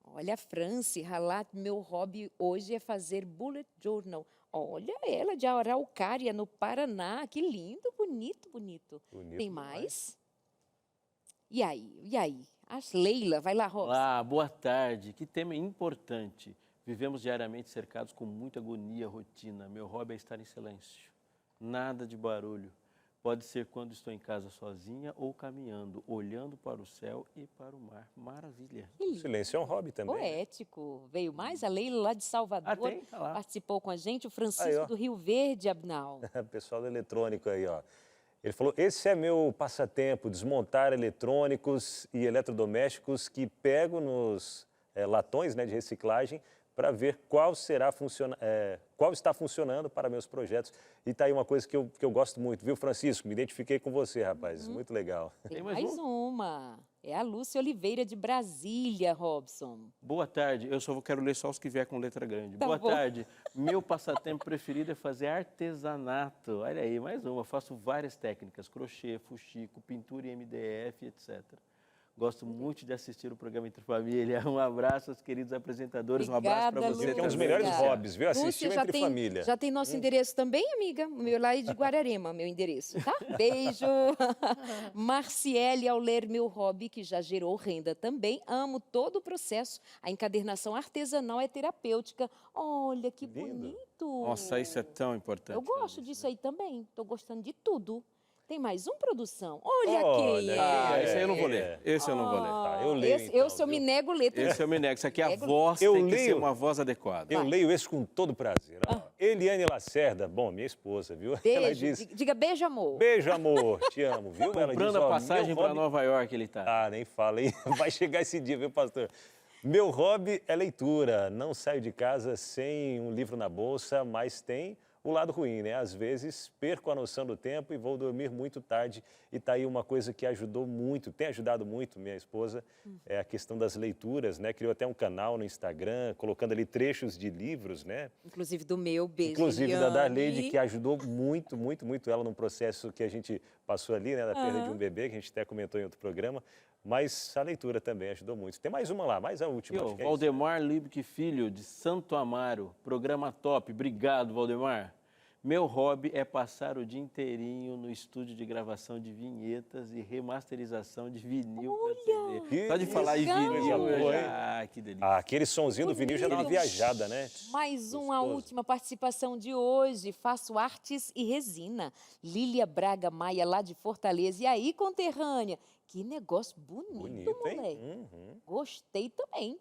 Olha, Franci, ralar, meu hobby hoje é fazer bullet journal. Olha ela de Araucária, no Paraná. Que lindo, bonito, bonito. Bonito Tem demais. mais? E aí? E aí? A Leila, vai lá, Robson. Olá, boa tarde. Que tema importante. Vivemos diariamente cercados com muita agonia, rotina. Meu hobby é estar em silêncio. Nada de barulho. Pode ser quando estou em casa sozinha ou caminhando, olhando para o céu e para o mar. Maravilha. Que O lindo. silêncio é um hobby também. né? Poético. Veio mais a Leila lá de Salvador. Ah, tem? Tá lá. Participou com a gente. O Aí, Francisco ó. do Rio Verde, Abnal. Pessoal do eletrônico aí, ó. Ele falou, esse é meu passatempo, desmontar eletrônicos e eletrodomésticos que pego nos latões, né, de reciclagem para ver qual está funcionando para meus projetos. E tá aí uma coisa que eu gosto muito, viu, Francisco? Me identifiquei com você, rapaz. Muito legal. Tem mais mais uma. É a Lúcia Oliveira de Brasília, Robson. Boa tarde. Quero ler só os que vier com letra grande. Tá Boa bom. tarde. Meu passatempo preferido é fazer artesanato. Olha aí, mais uma. Faço várias técnicas: crochê, fuxico, pintura em MDF, etc. Gosto muito de assistir o programa Entre Família. Um abraço aos queridos apresentadores. Um abraço para Obrigada, você Lúcia. Que é um dos também. melhores Obrigada. hobbies, viu? Assistir Lúcia, Entre Família. Já tem nosso endereço também, amiga? O meu lá é de Guararema, meu endereço, tá? Beijo. Marciele, ao ler meu hobby, que já gerou renda também, amo todo o processo. A encadernação artesanal é terapêutica. Olha, que Lindo. bonito. Nossa, isso é tão importante. Eu gosto fazer disso aí também. Estou gostando de tudo. Tem mais um, produção? Olha, Olha, quem é. Ah, esse aí eu não vou É. ler. Esse eu não vou ler. Tá, eu leio, Esse, então, se eu me viu? nego letra. Esse eu me nego. Isso aqui é a Nego- voz, Eu tem que ser leio. uma voz adequada. Eu leio esse com todo prazer. ó. Eliane Lacerda, bom, minha esposa, viu? Ela Beijo. diz, Diga beijo, amor. beijo, amor, te amo, viu? Ela Comprando diz, a ó, passagem meu para hobby- Nova York, ele tá. Ah, nem fala, hein? Vai chegar esse dia, viu, pastor? Meu hobby é leitura. Não saio de casa sem um livro na bolsa, mas tem o lado ruim, né? Às vezes perco a noção do tempo e vou dormir muito tarde. E tá aí uma coisa que ajudou muito, tem ajudado muito minha esposa, é a questão das leituras, né? Criou até um canal no Instagram, colocando ali trechos de livros, né? Inclusive do meu beijo. Inclusive da Eliane. Darleide, que ajudou muito, muito, muito ela num processo que a gente passou ali, né? Da perda de um bebê, que a gente até comentou em outro programa. Mas a leitura também ajudou muito. Tem mais uma lá, mais a última. E, ó, acho que é isso. Valdemar Liebke Filho, de Santo Amaro. Programa top. Obrigado, Valdemar. Meu hobby é passar o dia inteirinho no estúdio de gravação de vinhetas e remasterização de vinil para CD. Que Só de falar em legal. vinil, eu Coisa boa, já... que delícia. Ah, aquele sonzinho do vinil já dá uma Bonito. viajada, né? Mais uma Gostoso. última participação de hoje. Faço artes e resina. Lília Braga Maia, lá de Fortaleza. E aí, conterrânea? Que negócio bonito, Bonito, hein? moleque. Uhum. Gostei também.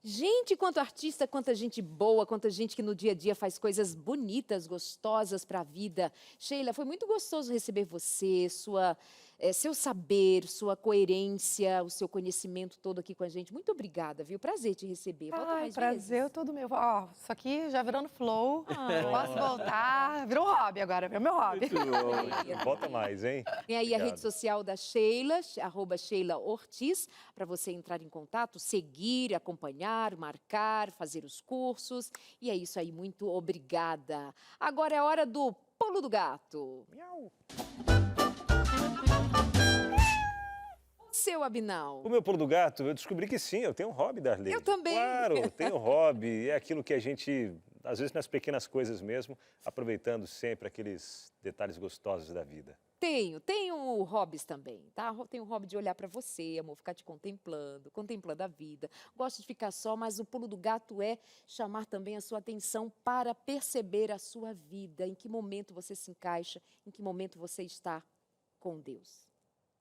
Gente, quanto artista, quanta gente boa, quanta gente que no dia a dia faz coisas bonitas, gostosas para a vida. Sheila, foi muito gostoso receber você, seu saber, sua coerência, o seu conhecimento todo aqui com a gente. Muito obrigada, viu? Prazer te receber. Volta Ai, mais prazer vezes. todo meu. Ó, isso aqui já virou no flow. Ai. Posso voltar. Virou um hobby agora, virou meu hobby. Muito bom. Volta mais, hein? Tem aí a Obrigado. rede social da Sheila, @Sheila Ortiz, para você entrar em contato, seguir, acompanhar, marcar, fazer os cursos. E é isso aí, muito obrigada. Agora é a hora do Pulo do Gato. Miau. Seu Abinal. O meu pulo do gato, eu descobri que sim, eu tenho um hobby, Darley. Eu também. Claro, eu tenho um hobby. É aquilo que a gente, às vezes nas pequenas coisas mesmo, aproveitando sempre aqueles detalhes gostosos da vida. Tenho hobbies também, tá? Tenho o hobby de olhar para você, amor, ficar te contemplando a vida. Gosto de ficar só, mas o pulo do gato é chamar também a sua atenção para perceber a sua vida, em que momento você se encaixa, em que momento você está com Deus.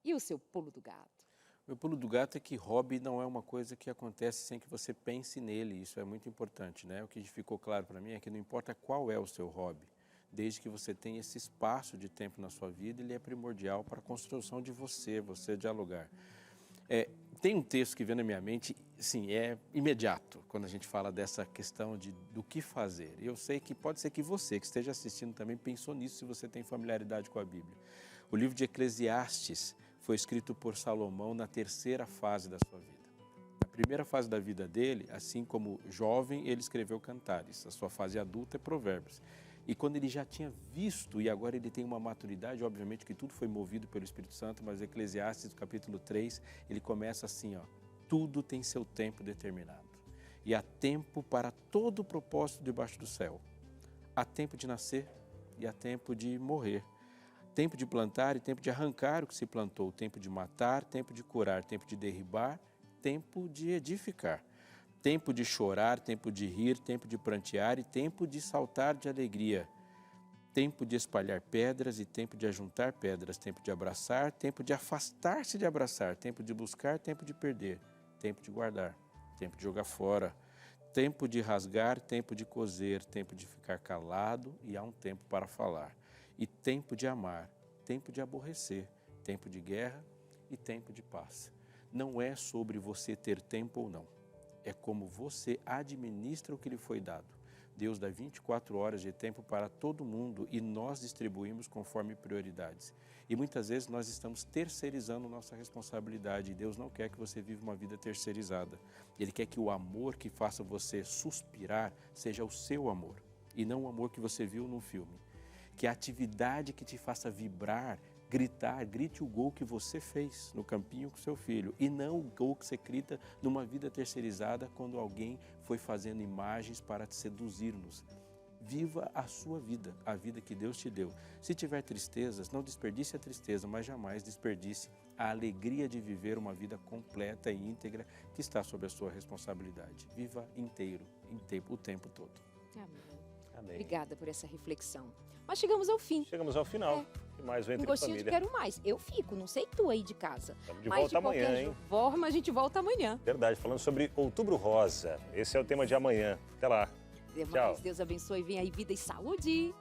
E o seu pulo do gato? Meu pulo do gato é que hobby não é uma coisa que acontece sem que você pense nele. Isso é muito importante, né? O que ficou claro para mim é que não importa qual é o seu hobby, desde que você tenha esse espaço de tempo na sua vida, ele é primordial para a construção de você dialogar. Tem um texto que vem na minha mente, sim, é imediato, quando a gente fala dessa questão do que fazer. Eu sei que pode ser que você, que esteja assistindo também, pensou nisso, se você tem familiaridade com a Bíblia. O livro de Eclesiastes foi escrito por Salomão na terceira fase da sua vida. Na primeira fase da vida dele, assim como jovem, ele escreveu Cantares. A sua fase adulta é Provérbios. E quando ele já tinha visto, e agora ele tem uma maturidade, obviamente que tudo foi movido pelo Espírito Santo, mas Eclesiastes, capítulo 3, ele começa assim, ó, tudo tem seu tempo determinado. E há tempo para todo o propósito debaixo do céu. Há tempo de nascer e há tempo de morrer. Tempo de plantar e tempo de arrancar o que se plantou. Tempo de matar, tempo de curar, tempo de derribar, tempo de edificar. Tempo de chorar, tempo de rir, tempo de prantear e tempo de saltar de alegria. Tempo de espalhar pedras e tempo de ajuntar pedras. Tempo de abraçar, tempo de afastar-se de abraçar. Tempo de buscar, tempo de perder. Tempo de guardar, tempo de jogar fora. Tempo de rasgar, tempo de coser. Tempo de ficar calado e há um tempo para falar. E tempo de amar, tempo de aborrecer. Tempo de guerra e tempo de paz. Não é sobre você ter tempo ou não. É como você administra o que lhe foi dado. Deus dá 24 horas de tempo para todo mundo e nós distribuímos conforme prioridades. E muitas vezes nós estamos terceirizando nossa responsabilidade e Deus não quer que você viva uma vida terceirizada. Ele quer que o amor que faça você suspirar seja o seu amor e não o amor que você viu num filme. Que a atividade que te faça vibrar, gritar, grite o gol que você fez no campinho com seu filho e não o gol que você grita numa vida terceirizada quando alguém foi fazendo imagens para te seduzir-nos. Viva a sua vida, a vida que Deus te deu. Se tiver tristezas, não desperdice a tristeza, mas jamais desperdice a alegria de viver uma vida completa e íntegra que está sob a sua responsabilidade. Viva inteiro, o tempo todo. Amém. Amém. Obrigada por essa reflexão. Mas chegamos ao fim. Chegamos ao final. E mais um Um Entre gostinho de Família. quero mais. Eu fico, não sei tu aí de casa. Estamos de Mas volta de qualquer amanhã, hein? forma, a gente volta amanhã. Verdade, falando sobre Outubro Rosa. Esse é o tema de amanhã. Até lá. Até Tchau. mais. Deus abençoe. Vem aí vida e saúde.